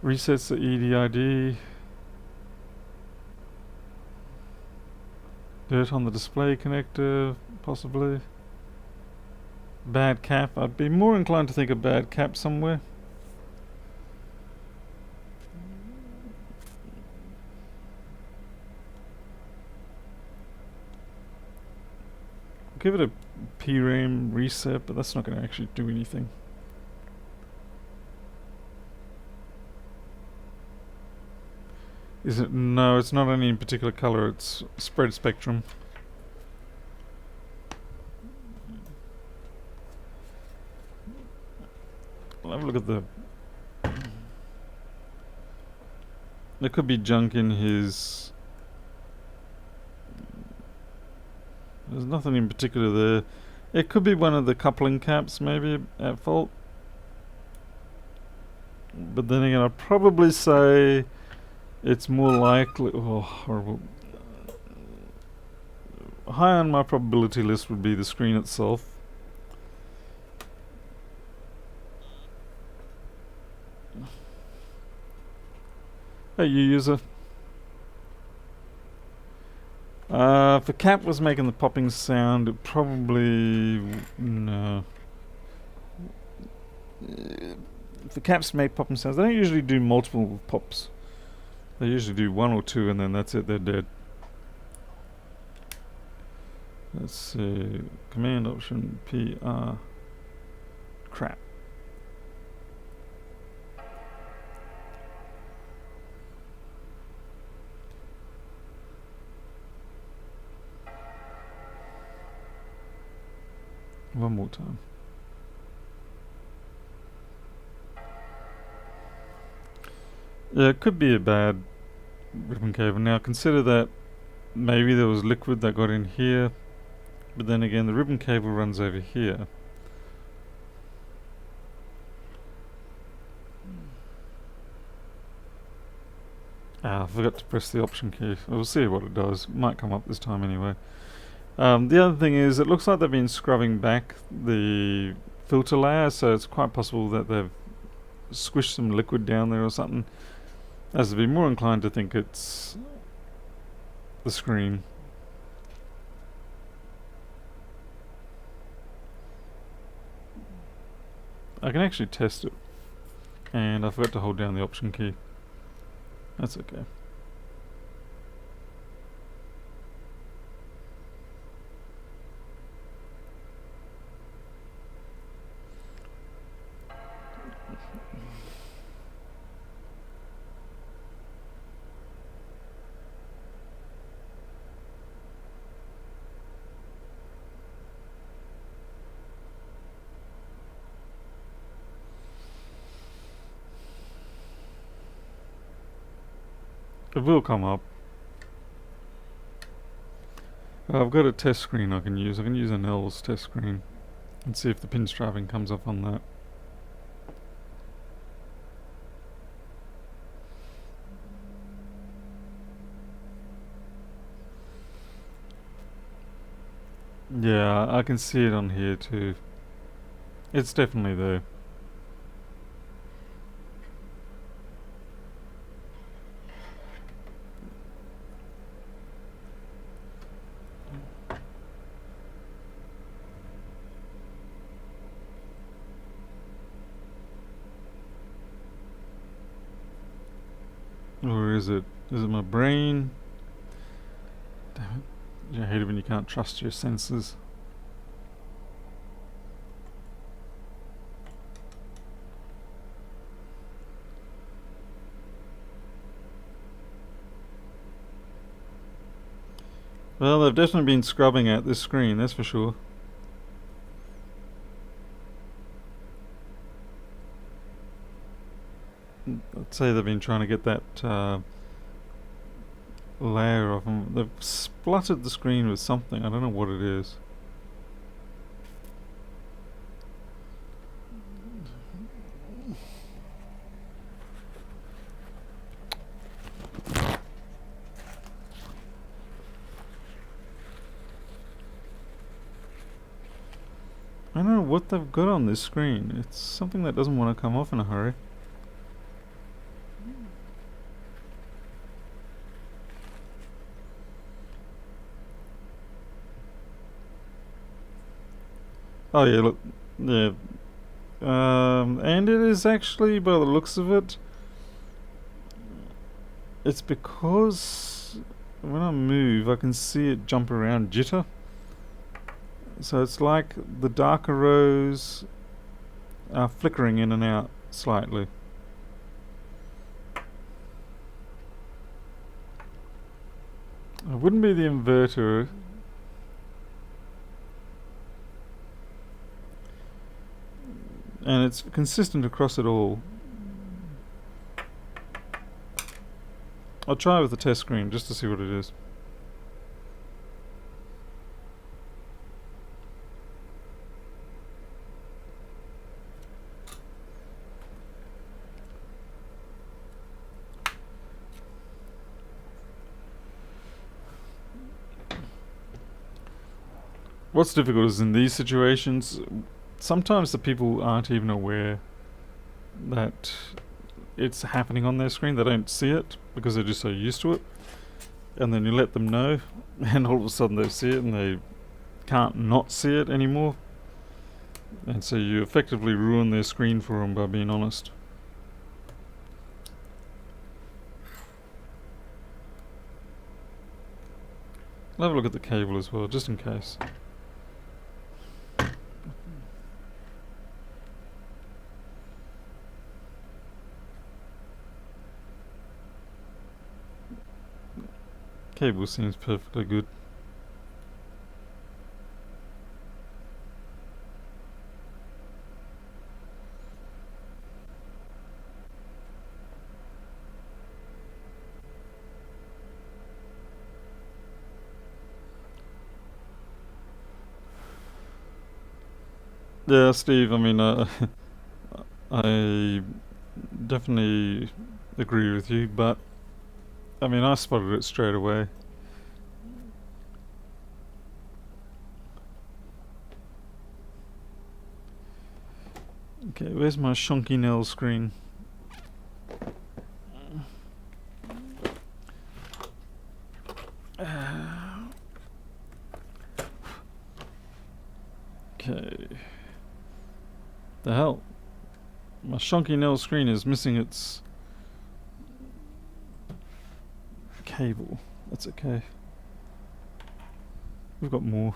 Resets the EDID. Dirt on the display connector, possibly. Bad cap. I'd be more inclined to think of bad cap somewhere. Give it a PRAM reset, but that's not going to actually do anything. Is it? No, it's not any in particular color. It's spread spectrum. I'll have a look at the... There could be junk in his... There's nothing in particular there. It could be one of the coupling caps maybe at fault. But then again, I'd probably say it's more likely... Oh, horrible. High on my probability list would be the screen itself. Hey, you user. If the cap was making the popping sound, it probably... No. If the caps make popping sounds, they don't usually do multiple pops. They usually do one or two and then that's it, they're dead. Let's see. Command option PR. Crap. One more time. Yeah, it could be a bad ribbon cable. Now consider that maybe there was liquid that got in here, but then again the ribbon cable runs over here. I forgot to press the option key. We'll see what it does. Might come up this time anyway. The other thing is, it looks like they've been scrubbing back the filter layer, so it's quite possible that they've squished some liquid down there or something. As to be more inclined to think it's the screen. I can actually test it, and I forgot to hold down the option key. That's okay. It will come up. I've got a test screen I can use. I can use an L's test screen and see if the pinstriping comes up on that. Yeah, I can see it on here too. It's definitely there. Or is it? Is it my brain? Damn it. I hate it when you can't trust your senses. Well, they've definitely been scrubbing at this screen, that's for sure. I'd say they've been trying to get that layer of them. They've spluttered the screen with something. I don't know what it is. I don't know what they've got on this screen. It's something that doesn't want to come off in a hurry. Oh yeah, look, yeah. And it is actually, by the looks of it, it's because when I move, I can see it jump around jitter. So it's like the darker rows are flickering in and out slightly. It wouldn't be the inverter. And it's consistent across it all. I'll try with the test screen just to see what it is. What's difficult is in these situations, sometimes the people aren't even aware that it's happening on their screen. They don't see it because they're just so used to it. And then you let them know, and all of a sudden they see it and they can't not see it anymore. And so you effectively ruin their screen for them by being honest. I'll have a look at the cable as well, just in case. Cable seems perfectly good. Yeah, Steve, I mean, I definitely agree with you, but I mean, I spotted it straight away. Okay, where's my shonky nail screen? Okay. The hell? My shonky nail screen is missing its cable. That's okay. We've got more.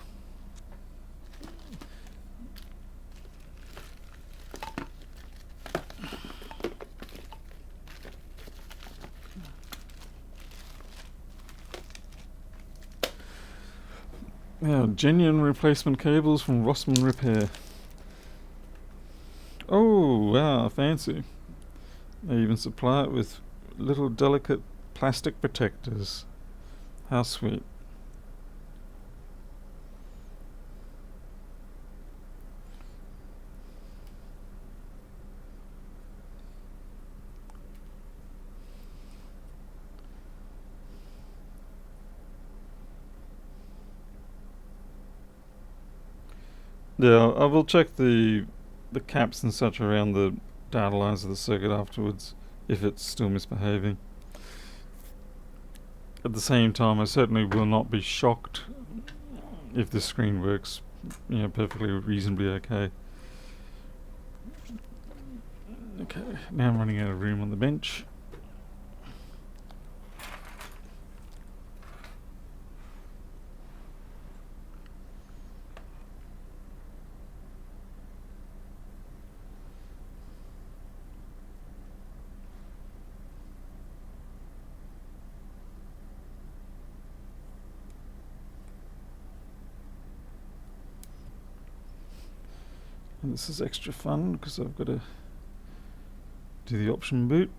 Yeah, genuine replacement cables from Rossmann Repair. Oh, wow, fancy. They even supply it with little delicate Plastic protectors. How sweet. Yeah, I will check the caps and such around the data lines of the circuit afterwards if it's still misbehaving. At the same time, I certainly will not be shocked if this screen works, perfectly reasonably okay. Okay, now I'm running out of room on the bench. And this is extra fun because I've got to do the option boot.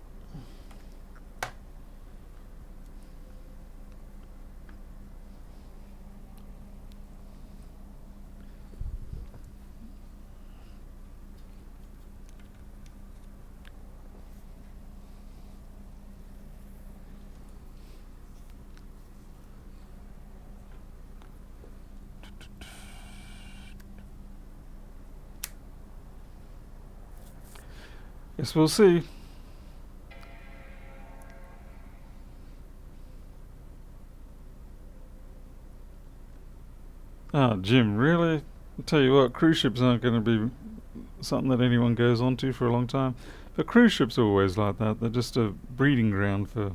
Guess we'll see. Ah, Jim, really? I tell you what, cruise ships aren't going to be something that anyone goes onto for a long time. But cruise ships are always like that. They're just a breeding ground for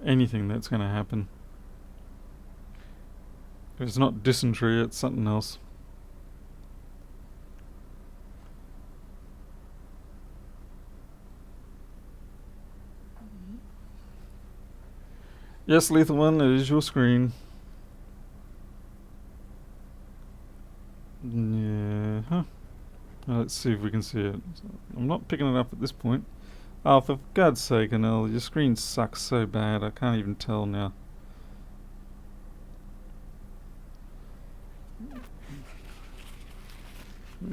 anything that's going to happen. If it's not dysentery, it's something else. Yes, Lethal One, it is your screen. Yeah, huh. Let's see if we can see it. I'm not picking it up at this point. Oh, for God's sake, Anel, your screen sucks so bad, I can't even tell now.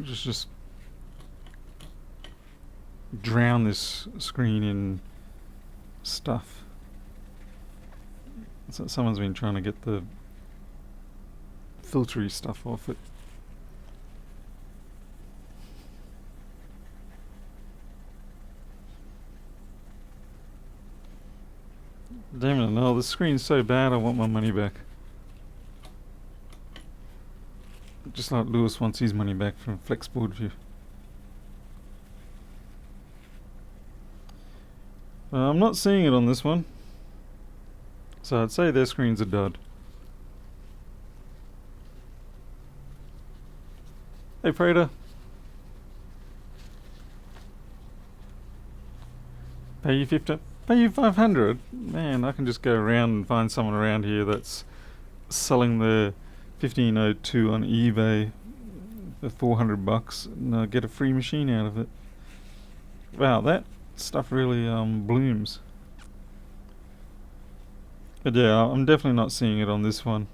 Just drown this screen in stuff. So someone's been trying to get the filtery stuff off it. Damn it, no, the screen's so bad I want my money back. Just like Lewis wants his money back from Flex Boardview. I'm not seeing it on this one. So I'd say their screen's a dud. Hey Prater. Pay you 50? Pay you 500? Man, I can just go around and find someone around here that's selling their 1502 on eBay for $400 and get a free machine out of it. Wow, that stuff really blooms. But yeah, I'm definitely not seeing it on this one.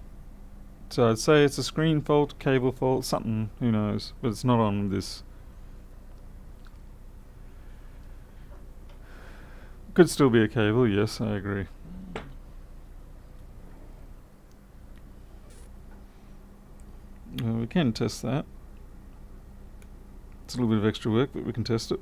So I'd say it's a screen fault, cable fault, something, who knows. But it's not on this. Could still be a cable, yes, I agree. We can test that. It's a little bit of extra work, but we can test it.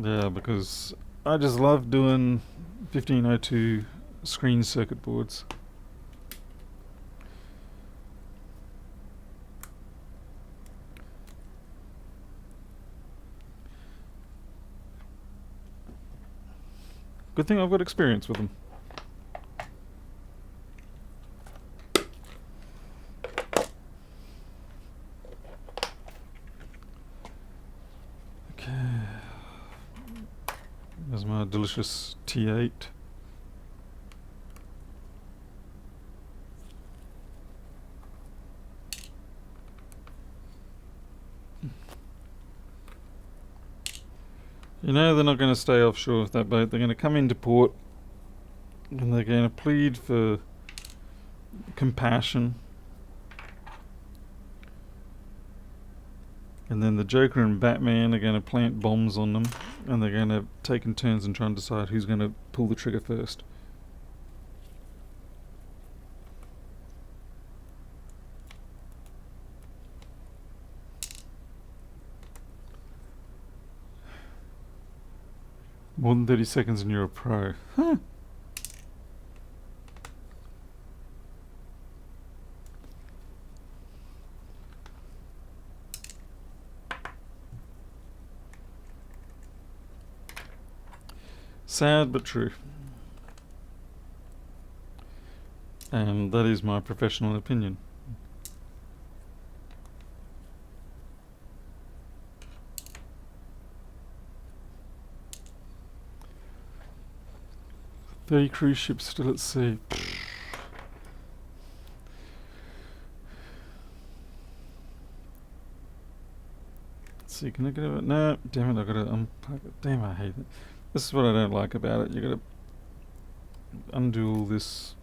Yeah, because I just love doing 1502 screen circuit boards. Good thing I've got experience with them. Okay. There's my delicious T8. You know they're not going to stay offshore with that boat. They're going to come into port and they're going to plead for compassion. And then the Joker and Batman are going to plant bombs on them, and they're going to take in turns and try and decide who's going to pull the trigger first. More than 30 seconds and you're a pro. Huh. Sad but true. And that is my professional opinion. The cruise ships still at sea. Let's see, can I get it? No, damn it, I gotta unplug it. Damn, I hate it. This is what I don't like about it. You gotta undo all this.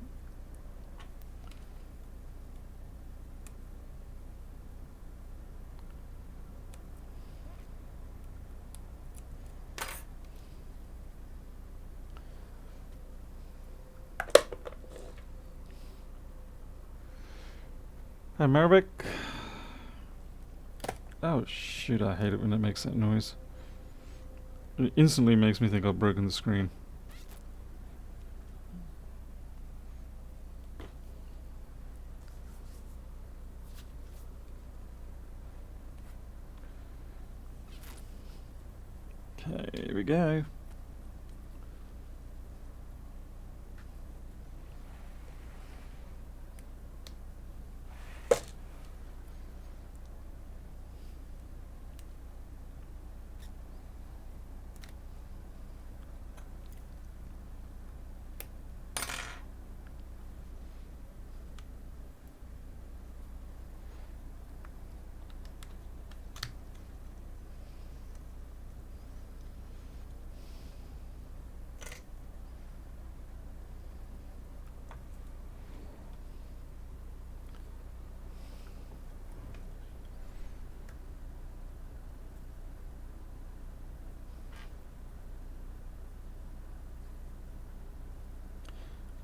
Hey, Maribek. Oh shoot, I hate it when it makes that noise. It instantly makes me think I've broken the screen. Okay, here we go.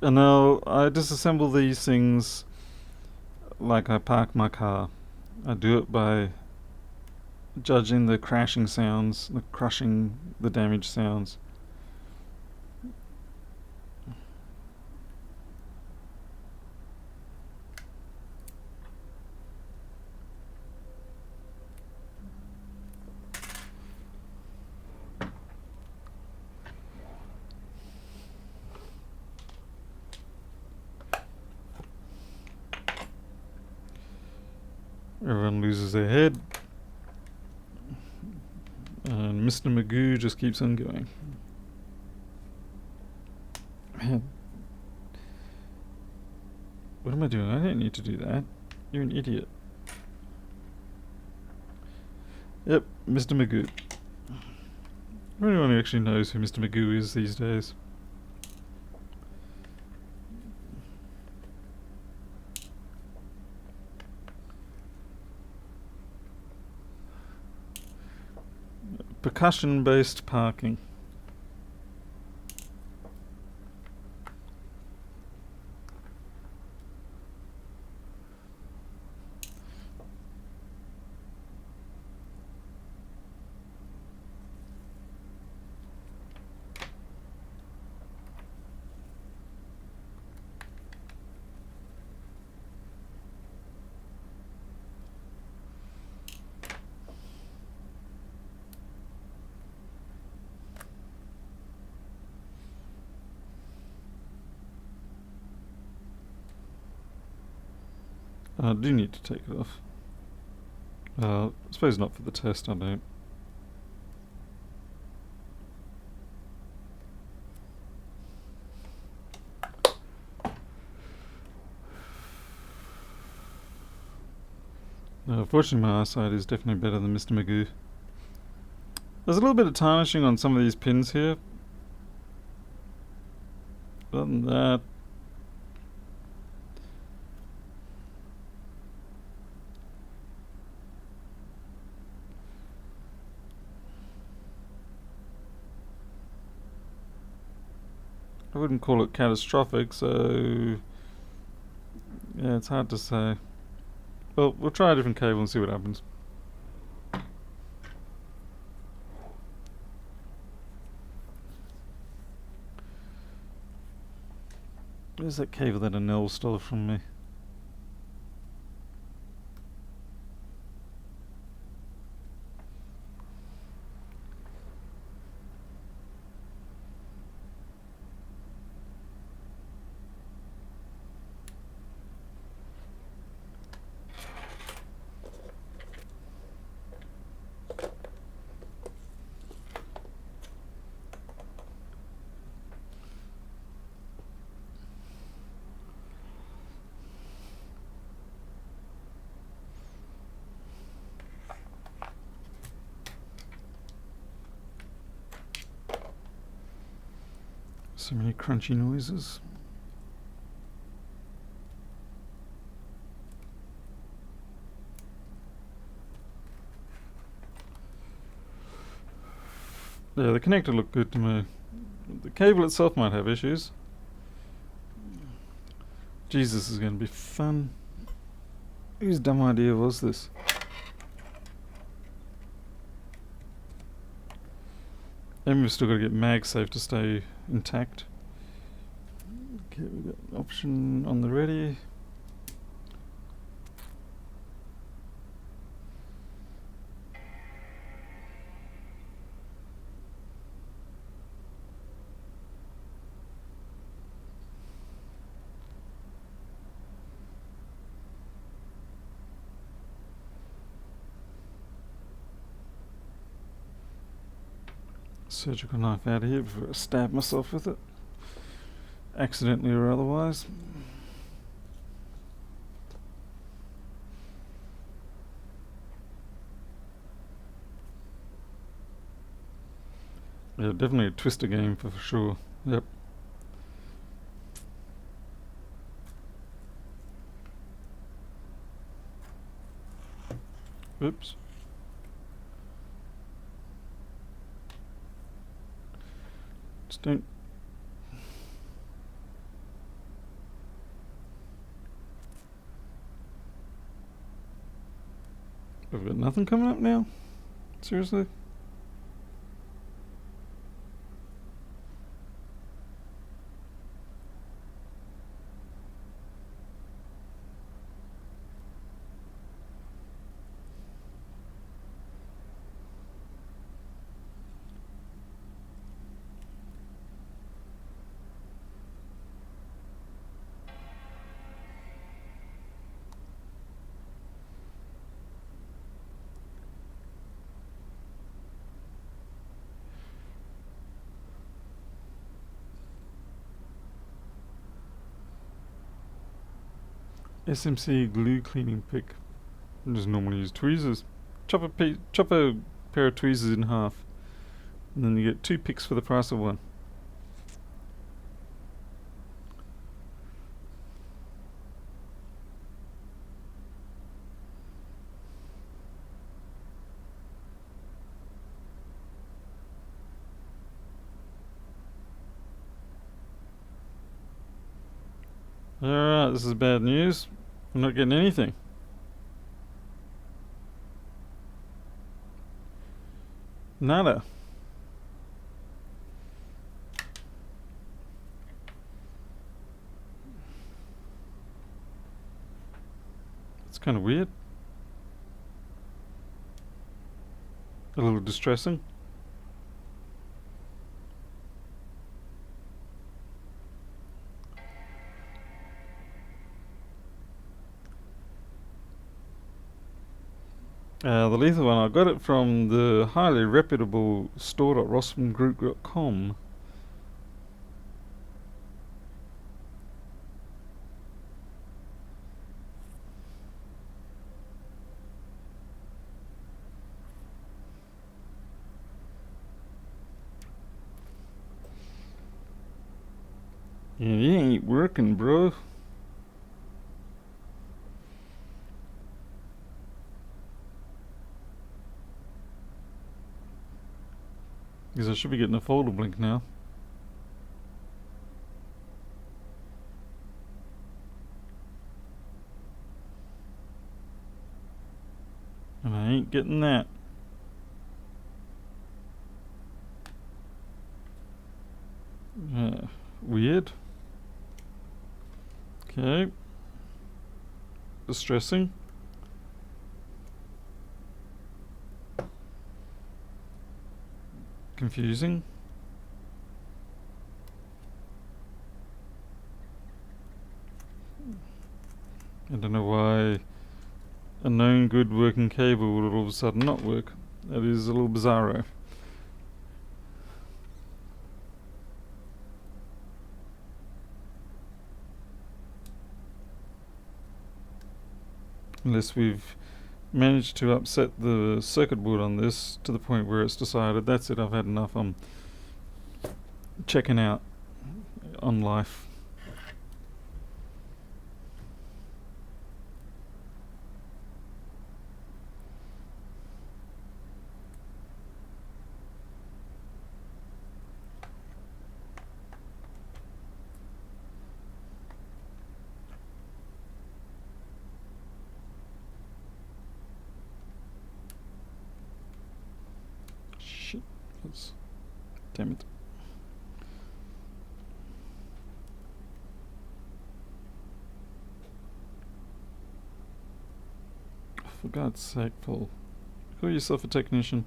And now I disassemble these things like I park my car. I do it by judging the crashing sounds, the crushing, the damage sounds. Everyone loses their head. And Mr. Magoo just keeps on going. Man. What am I doing? I don't need to do that. You're an idiot. Yep, Mr. Magoo. Anyone who actually knows who Mr. Magoo is these days. Percussion-based parking. I do need to take it off. I suppose not for the test, I don't. Fortunately my eyesight is definitely better than Mr. Magoo. There's a little bit of tarnishing on some of these pins here. Other than that, I wouldn't call it catastrophic, so yeah, it's hard to say. Well, we'll try a different cable and see what happens. Where's that cable that Anel stole from me? So many crunchy noises. Yeah, the connector looked good to me. The cable itself might have issues. Jesus, is going to be fun. Whose dumb idea was this? And we've still got to get MagSafe to stay intact. Okay, we've got an option on the ready. Surgical knife out of here before I stab myself with it, accidentally or otherwise. Yeah, definitely a twister game for sure. Yep. Oops. Just don't. We've got nothing coming up now? Seriously? SMC glue cleaning pick. I just normally use tweezers. Chop a pair of tweezers in half, and then you get 2 picks for the price of 1. Alright, this is bad news. I'm not getting anything. Nada. It's kind of weird. A little distressing. The lethal one, I got it from the highly reputable store.rossmangroup.com. Yeah, it ain't working, bro. Because I should be getting a folder blink now. And I ain't getting that. Weird. Okay. Distressing. Confusing. I don't know why a known good working cable would all of a sudden not work. That is a little bizarro. Unless we've managed to upset the circuit board on this to the point where it's decided, that's it, I've had enough, I'm checking out on life. Shit. Damn it. For God's sake, Paul. Call yourself a technician.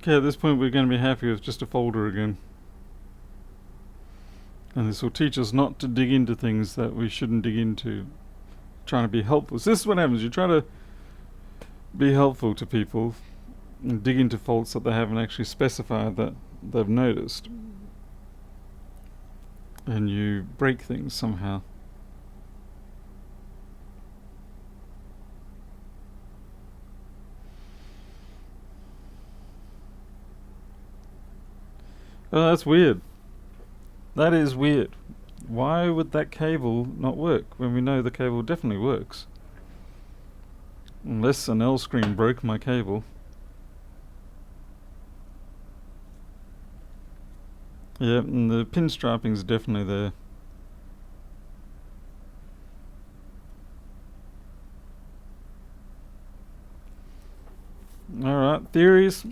Okay, at this point we're going to be happy with just a folder again. And this will teach us not to dig into things that we shouldn't dig into. Trying to be helpful. So this is what happens. You try to be helpful to people and dig into faults that they haven't actually specified that they've noticed. And you break things somehow. Oh, that's weird. That is weird. Why would that cable not work when we know the cable definitely works? Unless an L screen broke my cable. Yeah, and the pin striping's definitely there. Alright, theories.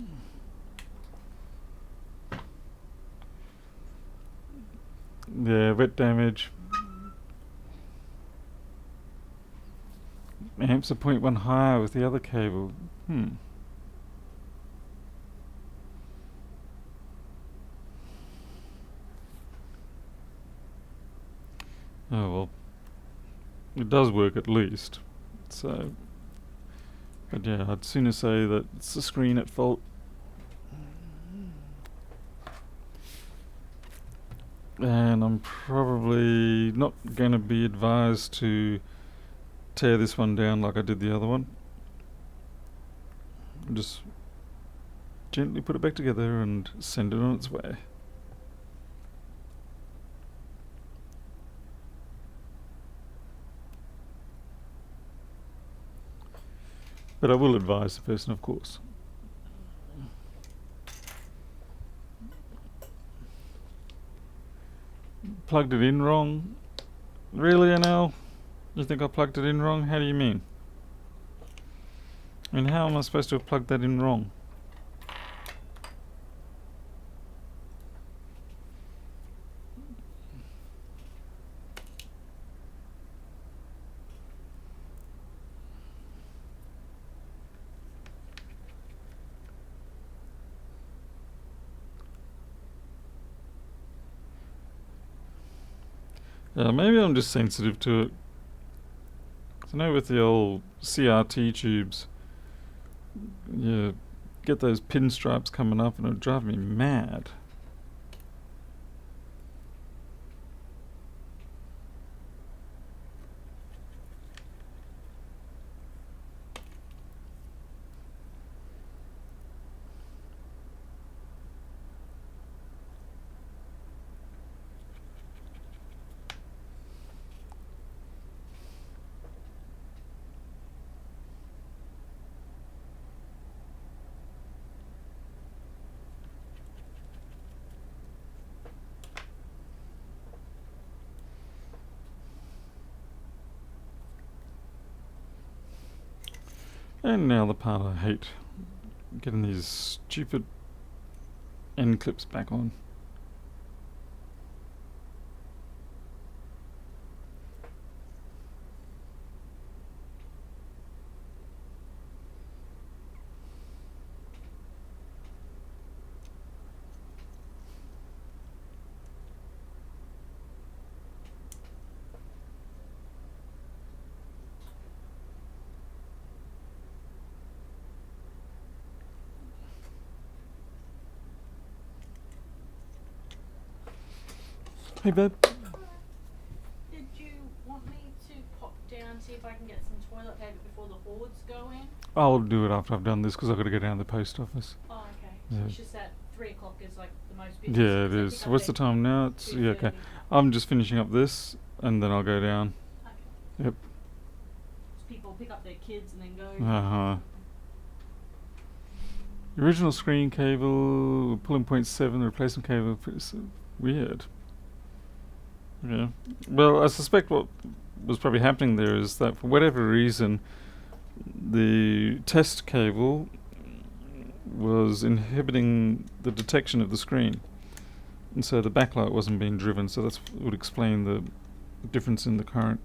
Yeah, wet damage. Amps are 0.1 higher with the other cable. Oh well. It does work at least. So, but yeah, I'd sooner say that it's the screen at fault. And I'm probably not going to be advised to tear this one down like I did the other one. Just gently put it back together and send it on its way. But I will advise the person, of course. Plugged it in wrong? Really, NL? You think I plugged it in wrong? How do you mean? I mean, how am I supposed to have plugged that in wrong? Yeah, maybe I'm just sensitive to it. 'Cause I know with the old CRT tubes, you get those pinstripes coming up and it would drive me mad. And now the part I hate. Getting these stupid end clips back on. Hey babe. Did you want me to pop down, see if I can get some toilet paper before the hordes go in? I'll do it after I've done this because I've got to go down to the post office. Oh, okay. Yeah. So it's just that 3 o'clock is like the most busy. Yeah, it is. What's the time now? It's yeah, okay. 2:30. I'm just finishing up this and then I'll go down. Okay. Yep. So people pick up their kids and then go. Uh-huh. The original screen cable, pulling point 7, the replacement cable. Weird. Yeah. Well, I suspect what was probably happening there is that for whatever reason, the test cable was inhibiting the detection of the screen. And so the backlight wasn't being driven, so that would explain the difference in the current.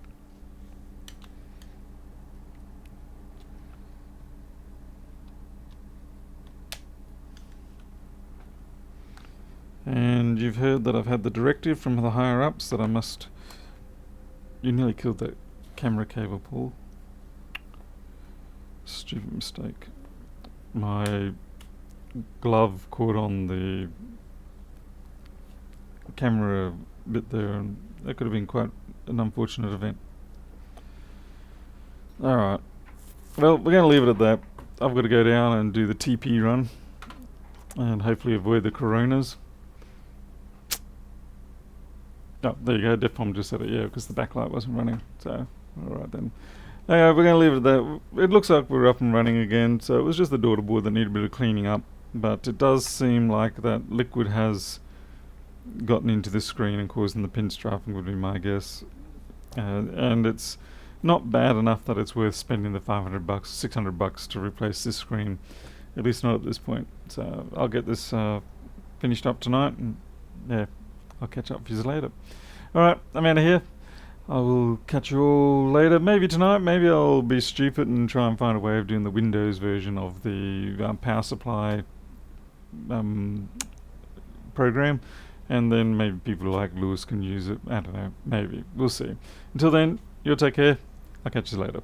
And you've heard that I've had the directive from the higher ups that I must... You nearly killed that camera cable, Paul. Stupid mistake. My glove caught on the camera bit there and that could have been quite an unfortunate event. Alright. Well, we're going to leave it at that. I've got to go down and do the TP run and hopefully avoid the coronas. Oh, there you go. Defcom just said it, yeah, because the backlight wasn't running. So, alright then. Anyway, we're going to leave it at that. It looks like we're up and running again, so it was just the daughter board that needed a bit of cleaning up. But it does seem like that liquid has gotten into the screen and causing the pinstriping would be my guess. And it's not bad enough that it's worth spending the $500, $600 to replace this screen. At least not at this point. So I'll get this finished up tonight and yeah, I'll catch up with you later. Alright, I'm out of here. I will catch you all later. Maybe tonight, maybe I'll be stupid and try and find a way of doing the Windows version of the power supply program. And then maybe people like Lewis can use it. I don't know. Maybe. We'll see. Until then, you'll take care. I'll catch you later.